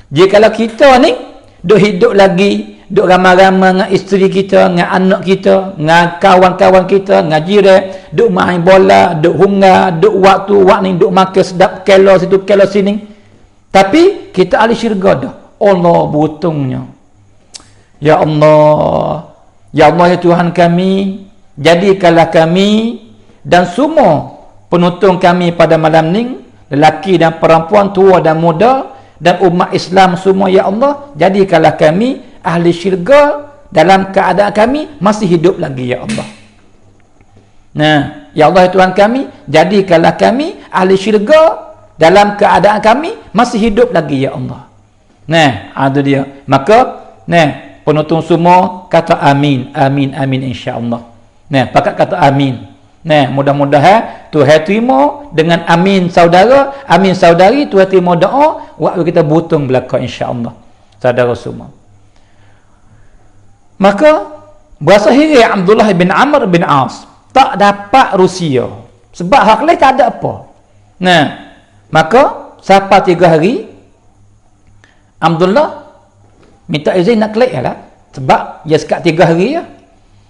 Jikalau kita ni duk hidup lagi, duk ramai-ramai dengan isteri kita, dengan anak kita, dengan kawan-kawan kita, dengan jiran, duk main bola, duk hungar, duk waktu ni, duk makan sedap kelo situ kelo sini. Tapi kita ahli syurga dah. Allah berutungnya. Ya Allah, ya Allah ya Tuhan kami, jadikanlah kami dan semua penonton kami pada malam ni, lelaki dan perempuan, tua dan muda, dan umat Islam semua, ya Allah, jadikanlah kami ahli syurga dalam keadaan kami masih hidup lagi, ya Allah. Nah, ya Allah ya Tuhan kami, jadikanlah kami ahli syurga dalam keadaan kami masih hidup lagi, ya Allah. Nah, ada dia. Maka, nah, penonton semua kata amin, amin, amin, insya-Allah. Nah, pakat kata amin. Nah, mudah-mudahan Tuhan terima dengan amin saudara, amin saudari, Tuhan terima doa waktu kita butung belaka, insya-Allah. Saudara semua. Maka berasa hiri Abdullah bin Amr bin As tak dapat Rusia sebab hak lain tak ada apa. Nah, maka sampai 3 hari Abdullah minta izin nak kelik lah sebab dia sekat 3 hari ya.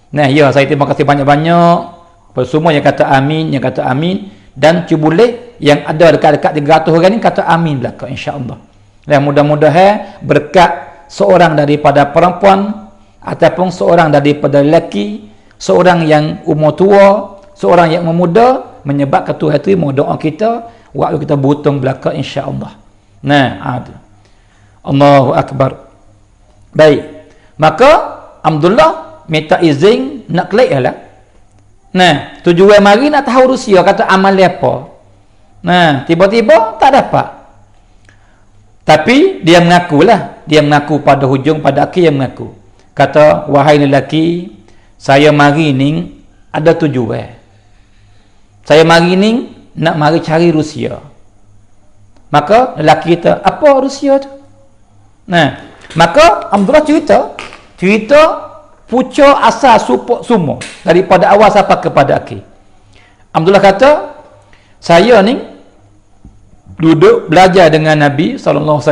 Nah, ya, saya terima kasih banyak-banyak semua yang kata amin, yang kata amin, dan cubulih yang ada dekat-dekat 300 orang ni kata amin belaka, insya-Allah. Dan mudah-mudahan berkat seorang daripada perempuan ataupun seorang daripada lelaki, seorang yang umur tua, seorang yang muda, menyebabkan Tuhan terima doa kita waktu kita butung belaka, insya-Allah. Nah, ada. Allahu Akbar. Baik. Maka Abdullah minta izin nak kelik lah. Nah, tujuan mari nak tahu Rusia kata amal apa. Nah, tiba-tiba tak dapat. Tapi dia mengakulah, dia mengaku pada hujung, pada akhir dia mengaku. Kata, wahai lelaki, saya mari ni ada tujuan. Saya mari ni nak mari cari Rusia. Maka lelaki kata, apa Rusia tu? Nah, maka Abdullah cerita pucuk asal semua daripada awal sampai kepada akhir. Abdullah kata, saya ni duduk belajar dengan Nabi SAW.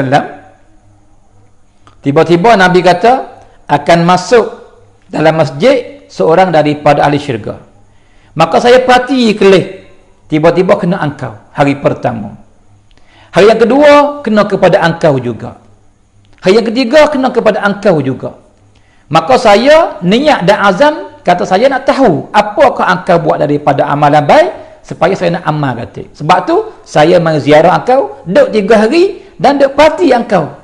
Tiba-tiba Nabi kata akan masuk dalam masjid seorang daripada ahli syurga. Maka saya perhati kelih, tiba-tiba kena engkau hari pertama. Hari yang kedua kena kepada engkau juga. Hari yang ketiga kena kepada engkau juga. Maka saya niat dan azam, kata saya nak tahu apakah engkau buat daripada amalan baik supaya saya nak amal, kata. Sebab tu saya mari ziarah engkau, duduk 3 hari dan duduk parti engkau.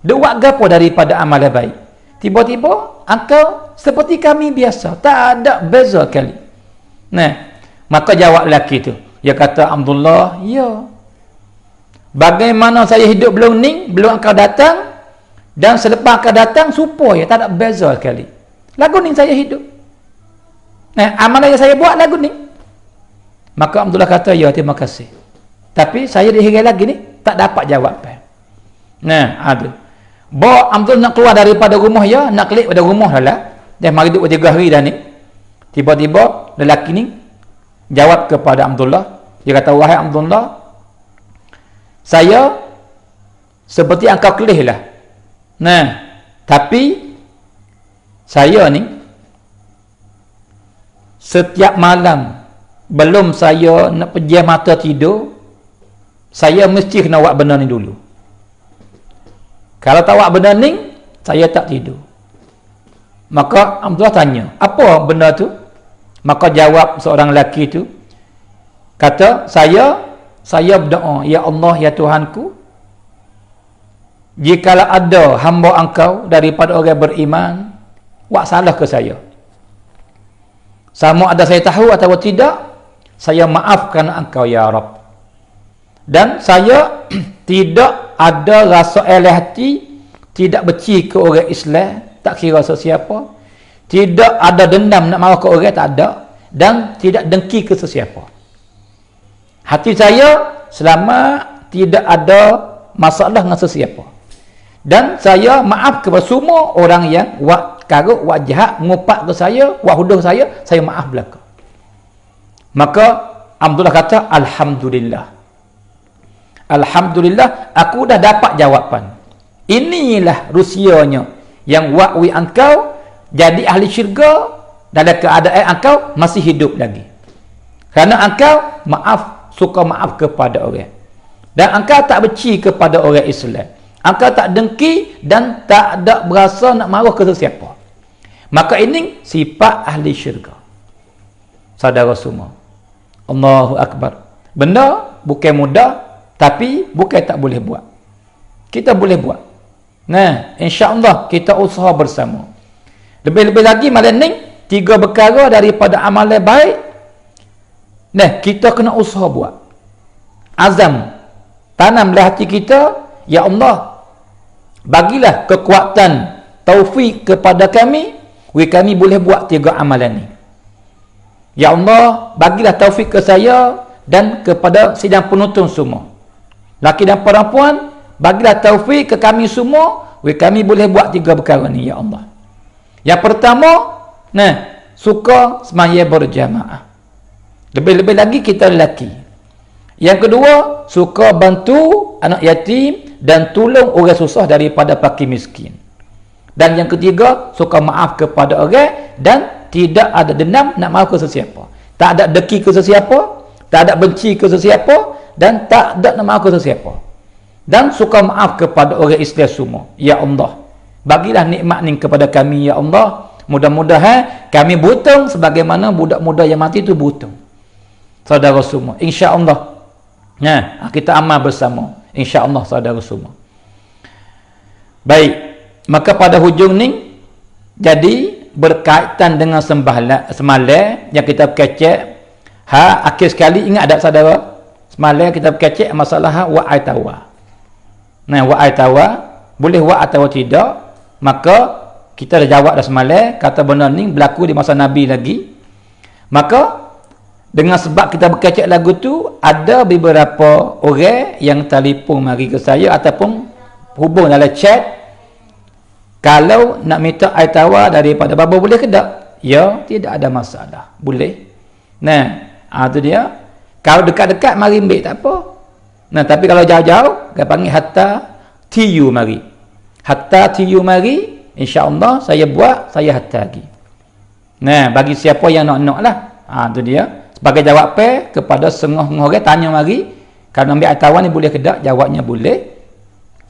Duduk buat gapo daripada amalan baik. Tiba-tiba engkau seperti kami biasa, tak ada beza kali. Nah, maka jawab lelaki tu. Dia kata, Abdullah, ya. Bagaimana saya hidup belum ni, belum engkau datang, dan selepas akan datang supaya tak ada beza sekali. Lagu ni saya hidup. Nah, amalan yang saya buat lagu ni. Maka Abdullah kata, ya, terima kasih. Tapi saya dihingga lagi ni tak dapat jawapan. Nah, ada. Bawa Abdullah nak keluar daripada rumah, ya, nak kelik pada rumah lah. Dia mari duduk 3 hari dah ni. Tiba-tiba lelaki ni jawab kepada Abdullah. Dia kata, wahai Abdullah, saya seperti engkau kelih lah. Nah, tapi saya ni setiap malam belum saya nak pejam mata tidur, saya mesti kena buat benda ni dulu. Kalau tak buat benda ni, saya tak tidur. Maka Abdullah tanya, apa benda tu? Maka jawab seorang lelaki tu, kata, saya berdoa, ya Allah, ya Tuhanku, jikalau ada hamba engkau daripada orang beriman buat salah ke saya, sama ada saya tahu atau tidak, saya maafkan engkau, ya Rabb. Dan saya tidak ada rasa eleh hati, tidak benci ke orang Islam, tak kira sesiapa, tidak ada dendam nak marah ke orang, tak ada, dan tidak dengki ke sesiapa. Hati saya selamat, tidak ada masalah dengan sesiapa. Dan saya maaf kepada semua orang yang buat karut, buat jahat, ngupak ke saya, buat huduh saya maaf belaka. Maka Abdullah kata, Alhamdulillah. Alhamdulillah, aku dah dapat jawapan. Inilah Rusianya yang wakwi engkau jadi ahli syurga dalam keadaan engkau masih hidup lagi. Kerana engkau suka maaf kepada orang. Dan engkau tak benci kepada orang Islam. Engkau tak dengki dan tak ada berasa nak marah ke sesiapa. Maka ini sifat ahli syurga. Saudara semua. Allahu Akbar. Benda bukan mudah, tapi bukan tak boleh buat. Kita boleh buat. Nah, insya-Allah kita usaha bersama. Lebih-lebih lagi malam ni 3 perkara daripada amalan baik. Nah, kita kena usaha buat. Azam. Tanamlah hati kita, ya Allah, bagilah kekuatan taufik kepada kami, kami boleh buat 3 amalan ni. Ya Allah, bagilah taufik ke saya dan kepada sidang penonton semua. Laki dan perempuan, bagilah taufik ke kami semua, kami boleh buat 3 perkara ni, ya Allah. Yang pertama, suka semaya berjamaah. Lebih-lebih lagi kita lelaki. Yang kedua, suka bantu anak yatim dan tolong orang susah daripada fakir miskin. Dan yang ketiga, suka maaf kepada orang dan tidak ada dendam nak maaf ke sesiapa. Tak ada deki ke sesiapa, tak ada benci ke sesiapa, dan tak ada nak maaf ke sesiapa. Dan suka maaf kepada orang Islam semua. Ya Allah, bagilah nikmat ni kepada kami, ya Allah. Mudah-mudahan kami butung sebagaimana budak muda yang mati itu butung. Saudara semua, insya-Allah. Kita amal bersama, insya-Allah, saudara semua. Baik, maka pada hujung ni, jadi berkaitan dengan semalam yang kita kecek, akhir sekali ingat tak saudara? Semalam kita kecek masalah wa'ai tawa. Wa'ai tawa, boleh wa' atau tidak, maka kita dah jawab dah semalam, kata benda ni berlaku di masa Nabi lagi. Maka dengan sebab kita berkecek lagu tu, ada beberapa orang yang telefon mari ke saya ataupun hubung dalam chat, kalau nak minta air tawar daripada baba boleh ke tak? Ya, tidak ada masalah, boleh. Tu dia. Kalau dekat-dekat mari ambil, tak apa. Tapi kalau jauh-jauh, dia panggil hatta TU mari. Hatta TU mari, insya-Allah saya buat, saya hatta lagi. Bagi siapa yang nak lah. Tu dia. Sebagai jawab kepada setengah orang tanya mari, kalau ambil air tawar ni boleh ke tak? Jawabnya boleh.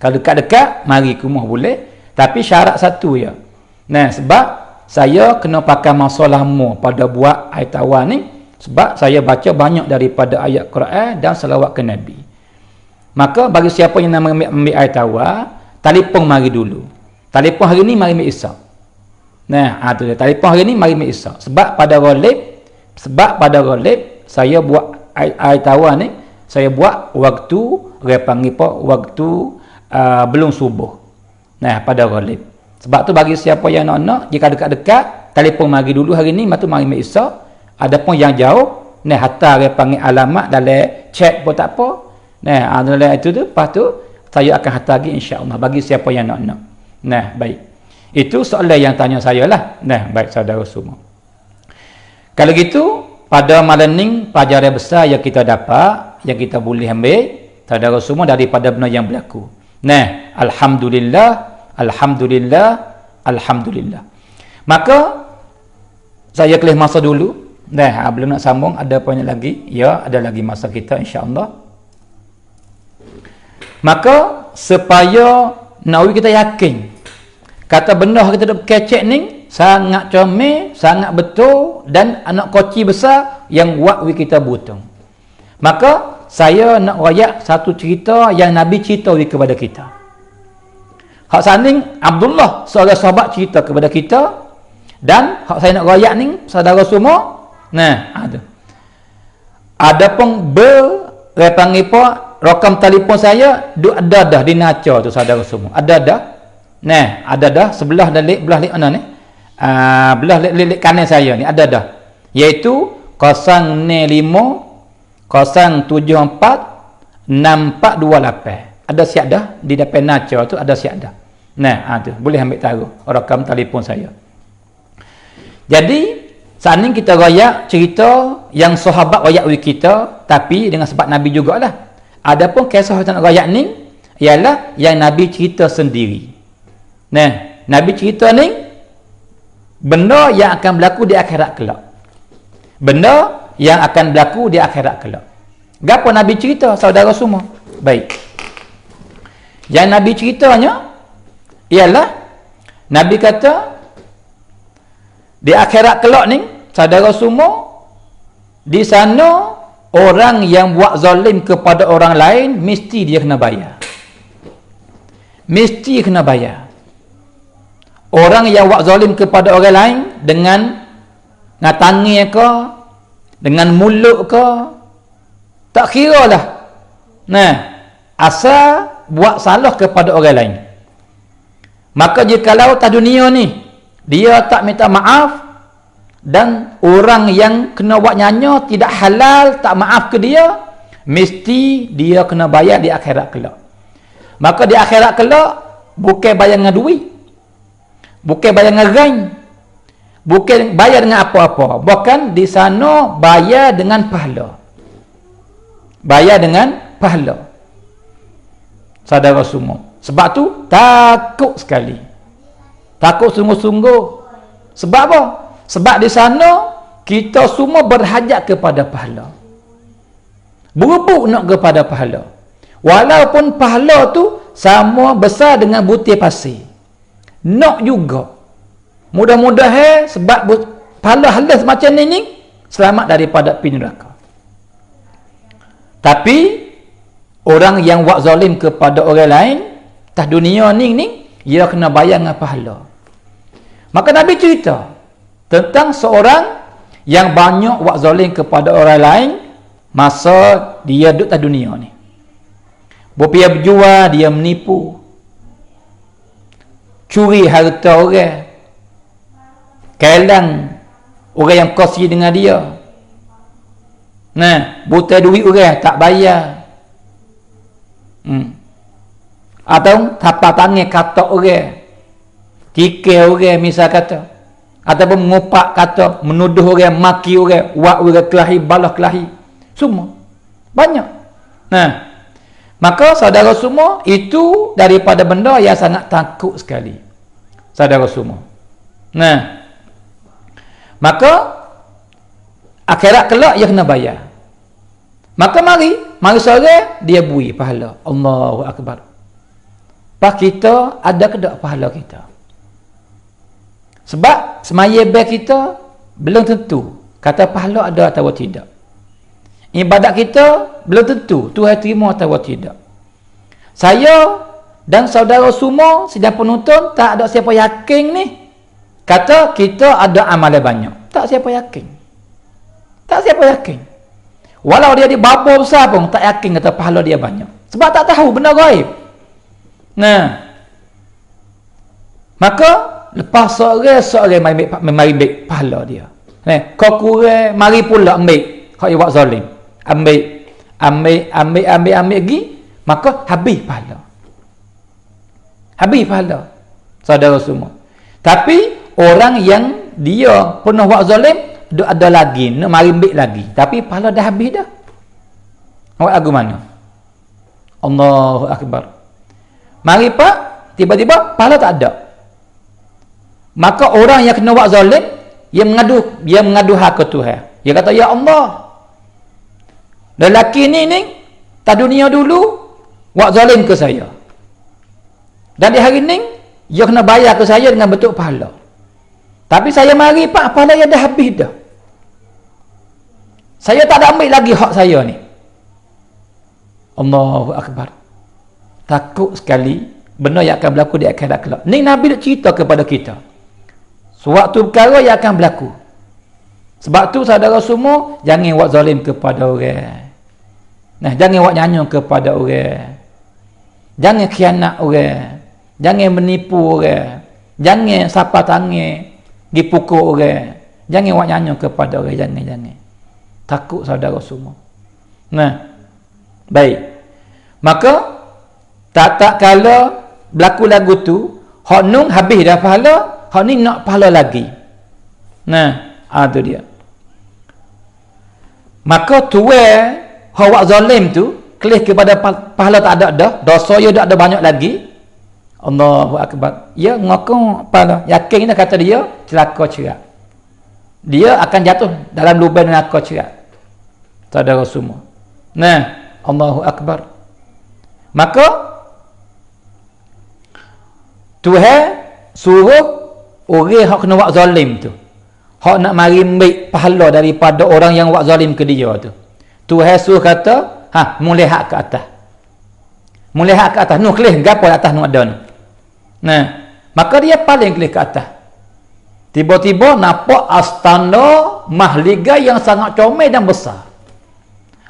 Kalau dekat-dekat, mari ke rumah boleh. Tapi syarat satu ya. Sebab saya kena pakai masa lama pada buat air tawar ni, sebab saya baca banyak daripada ayat Quran dan selawat ke Nabi. Maka bagi siapa yang nak ambil air tawar, telefon mari dulu. Telefon hari ni mari ambil Isyak. Tu dia. Telefon hari ni mari ambil Isyak. Sebab pada Ghalib saya buat air tawar ni, saya buat waktu orang panggil waktu belum subuh. Pada Ghalib. Sebab tu bagi siapa yang nak, jika dekat-dekat, telefon mari dulu hari ni, matu mari ambil Isyak. Adapun yang jauh, hatta orang panggil alamat dalam chat pun tak apa. Dalam itu tu, lepas tu saya akan hantar lagi, insya-Allah, bagi siapa yang nak. Baik. Itu soalan yang tanya saya lah. Baik saudara semua. Kalau gitu, pada malam ni pelajaran besar yang kita dapat, yang kita boleh ambil, saudara semua, daripada benda yang berlaku. Alhamdulillah, alhamdulillah, alhamdulillah. Maka saya kelih masa dulu. Belum nak sambung, ada banyak lagi. Ya, ada lagi masa kita, insya-Allah. Maka supaya nawi kita yakin, kata benda kita duk kecek ni sangat comel, sangat betul, dan anak koci besar yang wakwi kita butung. Maka saya nak rayak satu cerita yang Nabi cerita kepada kita. Hak sanding Abdullah, seorang sahabat, cerita kepada kita. Dan hak saya nak rayak ni, saudara semua, ada pun panggil rakam telefon saya ada dah di naca tu, saudara semua. Ada dah. Ada dah sebelah belah mana ni? Belah lilik kanan saya ni ada dah. Iaitu 065 074 6428. Ada siap dah di depan naca tu, ada siap dah. Tu boleh ambil taruh rakam telefon saya. Jadi saat ni kita rayak cerita yang sahabat rayak kita, tapi dengan sebab Nabi jugalah. Adapun kisah yang nak rayak ni ialah yang Nabi cerita sendiri. Nabi cerita ni benda yang akan berlaku di akhirat kelak. Benda yang akan berlaku di akhirat kelak. Gapo Nabi cerita, saudara semua? Baik. Yang Nabi ceritanya ialah Nabi kata di akhirat kelak ni, saudara semua, di sana orang yang buat zalim kepada orang lain mesti dia kena bayar. Mesti kena bayar. Orang yang buat zalim kepada orang lain dengan tangan ke, dengan mulut ke, tak kira lah. Nah, asal buat salah kepada orang lain. Maka jikalau atas dunia ni dia tak minta maaf, dan orang yang kena buat nyanya tidak halal, tak maaf ke dia, mesti dia kena bayar di akhirat kelak. Maka di akhirat kelak bukan bayar dengan duit, bukan bayar dengan rank, bukan bayar dengan apa-apa, bahkan di sana bayar dengan pahala. Bayar dengan pahala. Saudara semua, sebab tu takut sekali, takut sungguh-sungguh. Sebab apa? Sebab di sana kita semua berhajat kepada pahala, berebut nak kepada pahala, walaupun pahala tu sama besar dengan butir pasir, nak juga. Mudah-mudahan sebab pahala halal macam ni selamat daripada api neraka. Tapi orang yang buat zalim kepada orang lain atas dunia ni dia kena bayar dengan pahala. Maka Nabi cerita tentang seorang yang banyak buat zalim kepada orang lain masa dia duduk atas dunia ni. Berpihak berjual, dia menipu, curi harta orang, kelang orang yang kongsi dengan dia. Nah, buta duit orang tak bayar. Atau tapak tangan kata orang, kikir orang misal kata, ataupun mengupak kata, menuduh orang, maki orang, buat orang kelahi, balas kelahi, semua banyak. Nah, maka saudara semua, itu daripada benda yang sangat takut sekali, saudara semua. Nah, maka akhirat kelak dia kena bayar. Maka mari sore dia bui pahala. Allahu Akbar. Pak kita ada ke tak pahala kita? Sebab semaya beg kita belum tentu kata pahala ada atau tidak. Ibadat kita belum tentu Tuhan terima atau tidak. Saya dan saudara semua sidang penonton tak ada siapa yakin ni kata kita ada amalan banyak. Tak siapa yakin. Tak siapa yakin. Walau dia di bapa besar pun tak yakin kata pahala dia banyak. Sebab tak tahu benda gaib. Nah, maka lepas seorang mari ambil pahala dia. Kau kurang mari pula ambil hak dia buat zalim. Ambil lagi, maka habis pahala. Habis pahala. Saudara semua. Tapi orang yang dia pernah buat zalim, ada lagi, nak mari ambil lagi. Tapi pahala dah habis dah. Awak lagu mana? Allahu Akbar. Mari pak, tiba-tiba pahala tak ada. Maka orang yang kena buat zalim, dia mengadu hak ke Tuhan. Dia kata, ya Allah, lelaki ni tak dunia dulu buat zalim ke saya. Dan di hari ni dia kena bayar ke saya dengan bentuk pahala. Tapi saya mari pak, pahala yang dah habis dah. Saya tak ada ambil lagi hak saya ni. Allahu Akbar. Takut sekali benda yang akan berlaku di akhirat kelak. Ni Nabi nak cerita kepada kita suatu perkara yang akan berlaku. Sebab tu saudara semua, jangan buat zalim kepada orang. Nah, jangan buat nyanya kepada orang. Jangan khianat orang. Jangan menipu orang. Jangan sapa tangan pergi pukul orang. Jangan buat nyanya kepada orang. Jangan. Takut saudara semua. Nah, baik. Maka tak kala berlaku lagu tu, hak nung habis dah pahala, hak ni nak pahala lagi. Nah, tu dia. Maka tuai hak buat zalim tu kelih kepada pahala tak ada dah, dosa dia tak ada banyak lagi. Allahu Akbar. Ya ngaku pahala, yakin dah kata dia celaka cerak. Dia akan jatuh dalam lubang neraka cerak. Saudara semua. Nah, Allahu Akbar. Maka Tuhan suruh orang hak kena buat zalim tu, hak nak mari ambil pahala daripada orang yang buat zalim ke dia tu, Tuhan suruh kata, mulai hak ke atas. Mulai hak ke atas, kelih gapo atas ada ni. Nah, maka dia paling kelih ke atas. Tiba-tiba nampak astana mahligai yang sangat comel dan besar.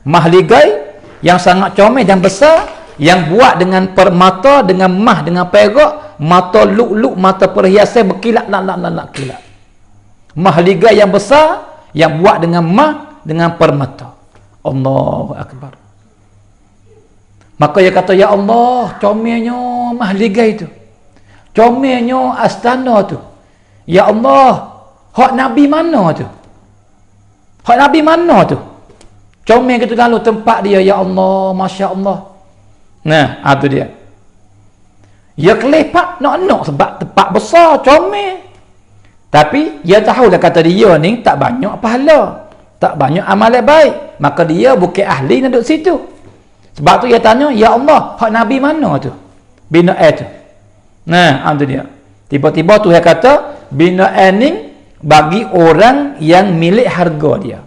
Mahligai yang sangat comel dan besar, yang buat dengan permata, dengan mah, dengan perak, mata luk-luk, mata perhiasan berkilat nak kilat. Mahligai yang besar, yang buat dengan mah, dengan permata. Allahu Akbar. Maka dia kata, ya Allah, comelnya mahligai tu, comelnya astana tu. Ya Allah, hak Nabi mana tu? Hak Nabi mana tu? Comel gitu lalu tempat dia, ya Allah, Masya Allah. Nah, itu dia. Ya kelepak nak sebab tempat besar, comel. Tapi dia tahu dah kata dia ni tak banyak pahala, tak banyak amalan baik, maka dia bukan ahli nak duduk situ. Sebab tu dia tanya, ya Allah, hak Nabi mana tu? Binaan tu. Nah, itu dia. Tiba-tiba tu dia kata, binaan ni bagi orang yang milik harga dia.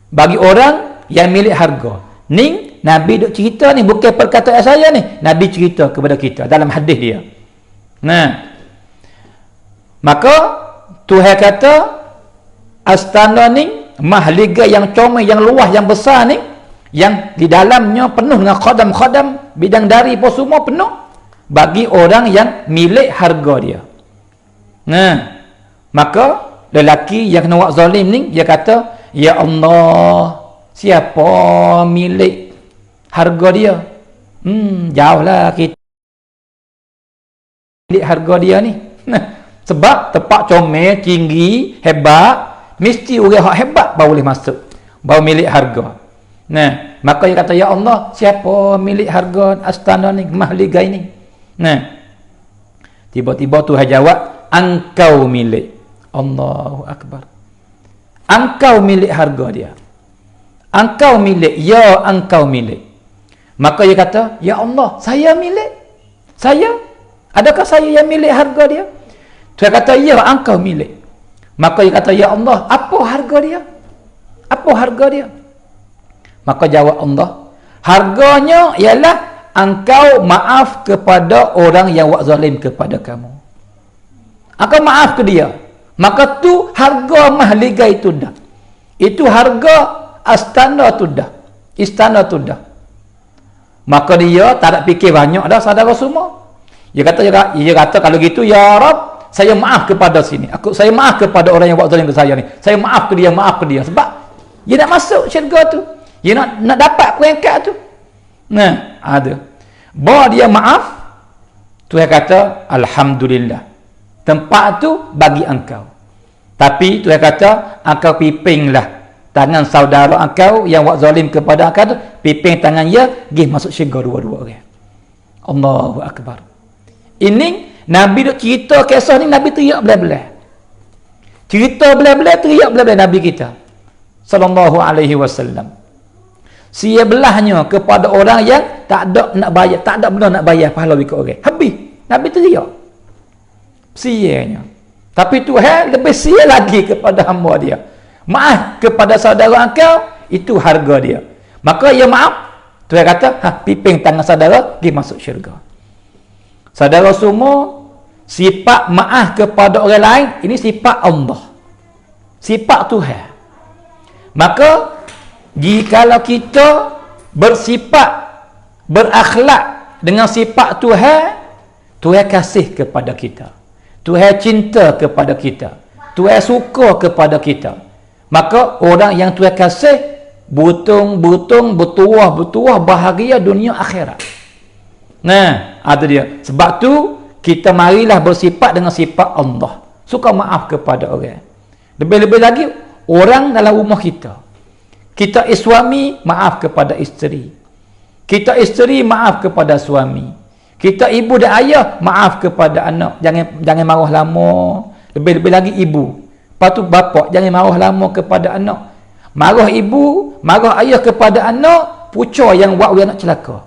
Bagi orang yang milik harga. Ni Nabi duk cerita ni bukan perkataan saya ni. Nabi cerita kepada kita dalam hadis dia. Nah, maka Tuhan kata astana ni, mahligai yang comel, yang luas, yang besar ni, yang di dalamnya penuh dengan khadam-khadam, bidangdari pun semua penuh, bagi orang yang milik harga dia. Nah, maka lelaki yang kena buat zalim ni, dia kata, ya Allah, siapa milik harga dia? Jauhlah kita milik harga dia ni. Sebab tempat comel, tinggi, hebat, mesti orang yang hebat baru boleh masuk, baru milik harga. Nah, maka dia kata, ya Allah, siapa milik harga astana ni, mahligai ni? Nah, tiba-tiba Tuhan jawab, engkau milik. Allahu Akbar. Engkau milik harga dia. Engkau milik, ya engkau milik. Maka dia kata, ya Allah, saya milik. Saya? Adakah saya yang milik harga dia? Tuhan kata, ya engkau milik. Maka dia kata, ya Allah, apa harga dia? Apa harga dia? Maka jawab Allah, harganya ialah engkau maaf kepada orang yang buat zalim kepada kamu. Engkau maaf ke dia. Maka tu harga mahligai tu dah. Itu harga astana tu dah. Istana tu dah. Maka dia tak ada fikir banyak dah, saudara semua. Dia kata kalau gitu, ya Rab, saya maaf kepada sini. Saya maaf kepada orang yang buat zalim ke saya ni. Saya maaf ke dia, maaf ke dia. Sebab dia nak masuk syurga tu. Dia nak dapat peringkat tu. Nah, ada. Bahawa dia maaf, Tuhan kata, alhamdulillah. Tempat tu bagi engkau. Tapi Tuhan kata, engkau pipinglah tangan saudara engkau yang buat zalim kepada engkau tu, piping tangan dia, pergi masuk syurga dua-dua orang. Allahu Akbar. Ini Nabi duk cerita kisah ni, Nabi teriak belah-belah. Cerita belah-belah, teriak belah-belah Nabi kita sallallahu alaihi wasallam. Sia belahnya kepada orang yang tak ada nak bayar, tak ada benda nak bayar pahala ikut orang. Habis Nabi teriak. Sianya. Tapi Tuhan lebih sia lagi kepada hamba dia. Maaf kepada saudara engkau, itu harga dia. Maka ya maaf, Tuhan kata, piping tangan saudara, pergi masuk syurga. Saudara semua, sifat maaf kepada orang lain, ini sifat Allah. Sifat Tuhan. Maka jikalau kita bersifat, berakhlak dengan sifat Tuhan, Tuhan kasih kepada kita, Tuhan cinta kepada kita, Tuhan suka kepada kita. Maka orang yang Tuhan kasih, butung-butung, bertuah-bertuah, bahagia dunia akhirat. Nah, ada dia. Sebab tu kita marilah bersifat dengan sifat Allah, suka maaf kepada orang. Lebih-lebih lagi orang dalam rumah kita. Kita suami, maaf kepada isteri. Kita isteri, maaf kepada suami. Kita ibu dan ayah, maaf kepada anak. Jangan marah lama. Lebih-lebih lagi ibu. Lepas tu bapa, jangan marah lama kepada anak. Marah ibu, marah ayah kepada anak, pucuk yang buat orang nak celaka.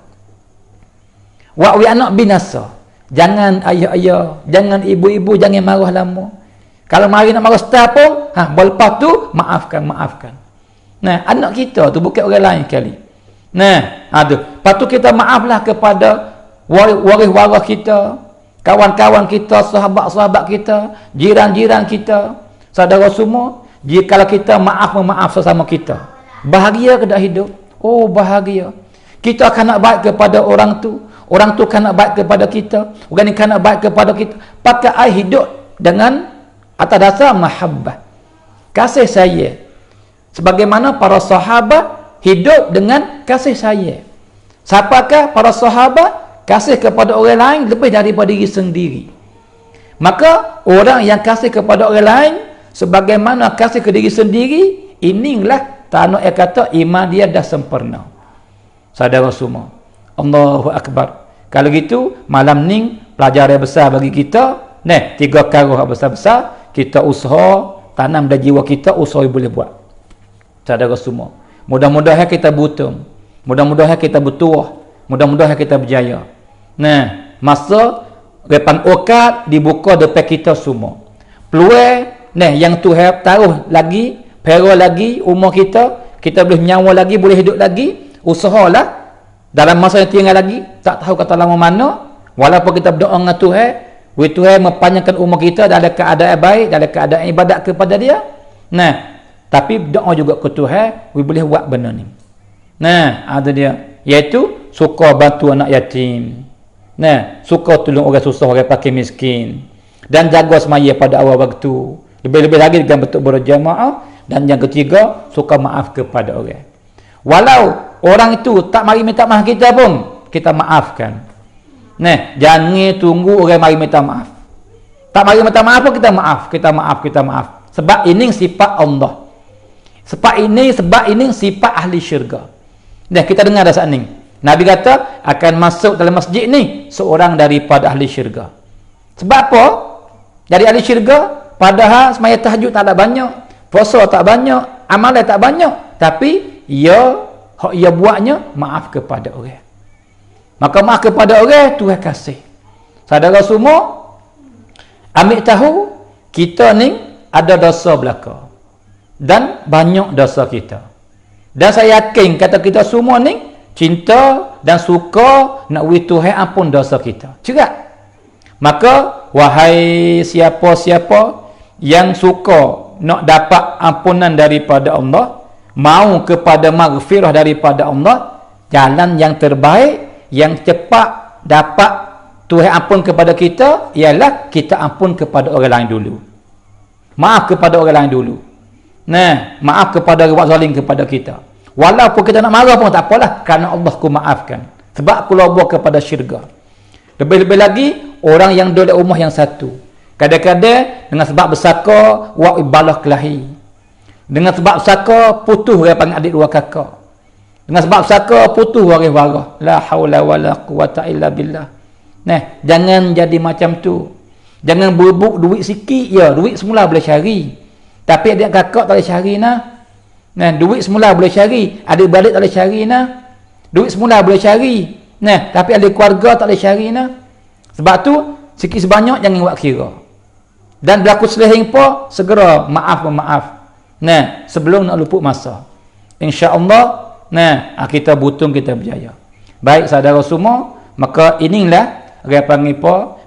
Wak wi anak binasa. Jangan ayah-ayah, jangan ibu-ibu, jangan marah lama. Kalau mari nak marah star pun, lepas tu maafkan. Nah, anak kita tu bukan orang lain kali. Nah, tu. Lepas tu kita maaflah kepada waris-waris kita, kawan-kawan kita, sahabat-sahabat kita, jiran-jiran kita, saudara semua. Kalau kita maaf sesama kita, bahagia ke tak hidup? Oh, bahagia. Kita akan nak baik kepada orang tu kan nak baik kepada kita, orang ni kan nak baik kepada kita. Pakai air hidup dengan atas dasar mahabbah, kasih sayang. Sebagaimana para sahabat hidup dengan kasih sayang. Siapakah para sahabat? Kasih kepada orang lain lebih daripada diri sendiri. Maka orang yang kasih kepada orang lain sebagaimana kasih ke diri sendiri, inilah tanuk yang kata iman dia dah sempurna. Saudara semua, Allahu Akbar. Kalau gitu, malam ni pelajaran besar bagi kita. 3 perkara besar-besar kita usaha tanam dalam jiwa kita, usaha boleh buat. Saudara semua, mudah-mudahan kita butung, mudah-mudahan kita bertuah, mudah-mudahan kita berjaya. Masa depan okat dibuka depan kita semua. Peluang yang Tuhan taruh lagi, pera lagi umur kita boleh nyawa lagi, boleh hidup lagi. Usahalah dalam masa yang tinggal lagi, tak tahu kata lama mana, walaupun kita berdoa dengan Tuhan mempanjangkan umur kita dalam keadaan baik, dalam keadaan ibadat kepada dia. Tapi doa juga ke Tuhan, boleh buat benda ni. Ada dia, iaitu suka bantu anak yatim. Suka tolong orang susah, orang pakai miskin, dan jaga semaya pada awal waktu. Lebih-lebih lagi dengan bentuk berjamaah. Dan yang ketiga, suka maaf kepada orang. Walau orang itu tak mari minta maaf kita pun, kita maafkan. Jangan tunggu orang mari minta maaf. Tak mari minta maaf pun kita maaf. Sebab ini sifat Allah. Sebab ini sifat ahli syurga. Kita dengar dah saat ni. Nabi kata akan masuk dalam masjid ni seorang daripada ahli syurga. Sebab apa? Dari ahli syurga, padahal semaya tahajud tak ada banyak, puasa tak banyak, amalan tak banyak, tapi ia buatnya maaf kepada orang. Maka maaf kepada orang, Tuhan kasih. Saudara semua, ambil tahu kita ni ada dosa belaka dan banyak dosa kita. Dan saya yakin kata kita semua ni cinta dan suka nak wui Tuhan ampun dosa kita. Cerak. Maka wahai siapa-siapa yang suka nak dapat ampunan daripada Allah, mau kepada maghfirah daripada Allah, jalan yang terbaik, yang cepat dapat Tuhan ampun kepada kita ialah kita ampun kepada orang lain dulu. Maaf kepada orang lain dulu. Maaf kepada orang buat zalim kepada kita. Walaupun kita nak marah pun tak apalah, kerana Allah ku maafkan. Sebab aku labur kepada syurga. Lebih-lebih lagi orang yang duduk rumah yang satu, kadang-kadang dengan sebab bersaka wa ibalah kelahi. Dengan sebab saka putus orang panggil adik dua kakak. Dengan sebab saka putus waris-waris. La haula wala quwata illa billah. Jangan jadi macam tu. Jangan berebut duit sikit ya, duit semula boleh cari. Tapi adik kakak tak boleh cari duit semula boleh cari, adik-beradik tak boleh cari Duit semula boleh cari. Tapi adik keluarga tak boleh cari Sebab tu sikit sebanyak jangan buat kira. Dan berlaku selehing pun segera maaf. Sebelum nak luput masa. InsyaAllah, kita butung, kita berjaya. Baik saudara semua, maka inilah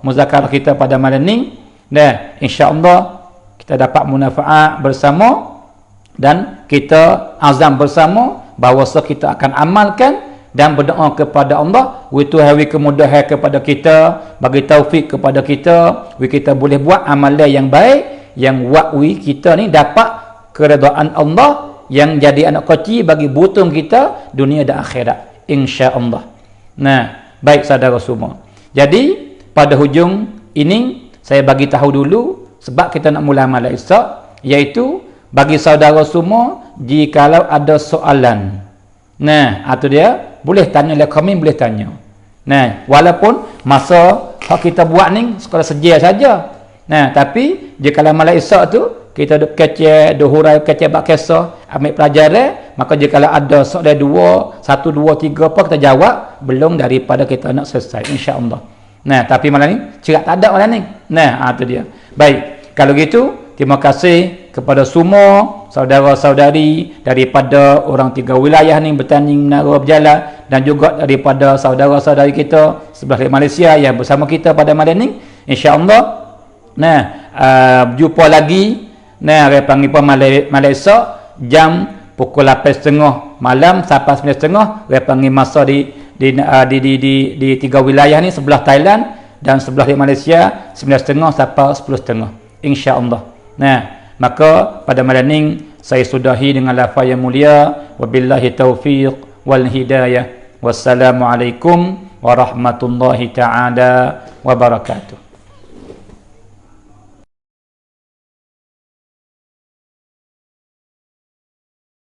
muzakarah kita pada malam ni. InsyaAllah kita dapat manfaat bersama dan kita azam bersama bahawa kita akan amalkan dan berdoa kepada Allah, Tuhan kemudahan kepada kita, bagi taufik kepada kita, kita boleh buat amalan yang baik, yang buat kita ni dapat keredaan Allah, yang jadi anak kecil bagi butung kita dunia dan akhirat, insya-Allah. Baik saudara semua. Jadi pada hujung ini saya bagi tahu dulu, sebab kita nak mula malam Isyak, iaitu bagi saudara semua, jikalau ada soalan, itu dia boleh tanya oleh kami, boleh tanya. Walaupun masa hak kita buat ni sekolah sedia saja. Tapi jikalau malam Isyak tu kita duk kecek, duk hurai kecek bab kisah, ambil pelajaran, maka jika ada soalan 2, 1, 2, 3 apa kita jawab, belum daripada kita nak selesai insya-Allah. Nah, tapi malam ni cerak tak ada malam ni. Nah, tu dia. Baik, kalau gitu terima kasih kepada semua saudara-saudari daripada orang 3 wilayah ni, Bertanding, Menara, Berjalan, dan juga daripada saudara-saudari kita sebelah Malaysia yang bersama kita pada malam ni. Insya-Allah. Nah, jumpa lagi. Nah, saya panggil Malaysia jam pukul 8.30 malam sampai 9.30. Saya panggil masa di 3 wilayah ni, sebelah Thailand dan sebelah Malaysia 9.30 sampai 10.30 insya-Allah. Nah, maka pada malam ni saya sudahi dengan lafaz yang mulia, wabillahi taufiq wal hidayah. Wassalamualaikum warahmatullahi taala wabarakatuh.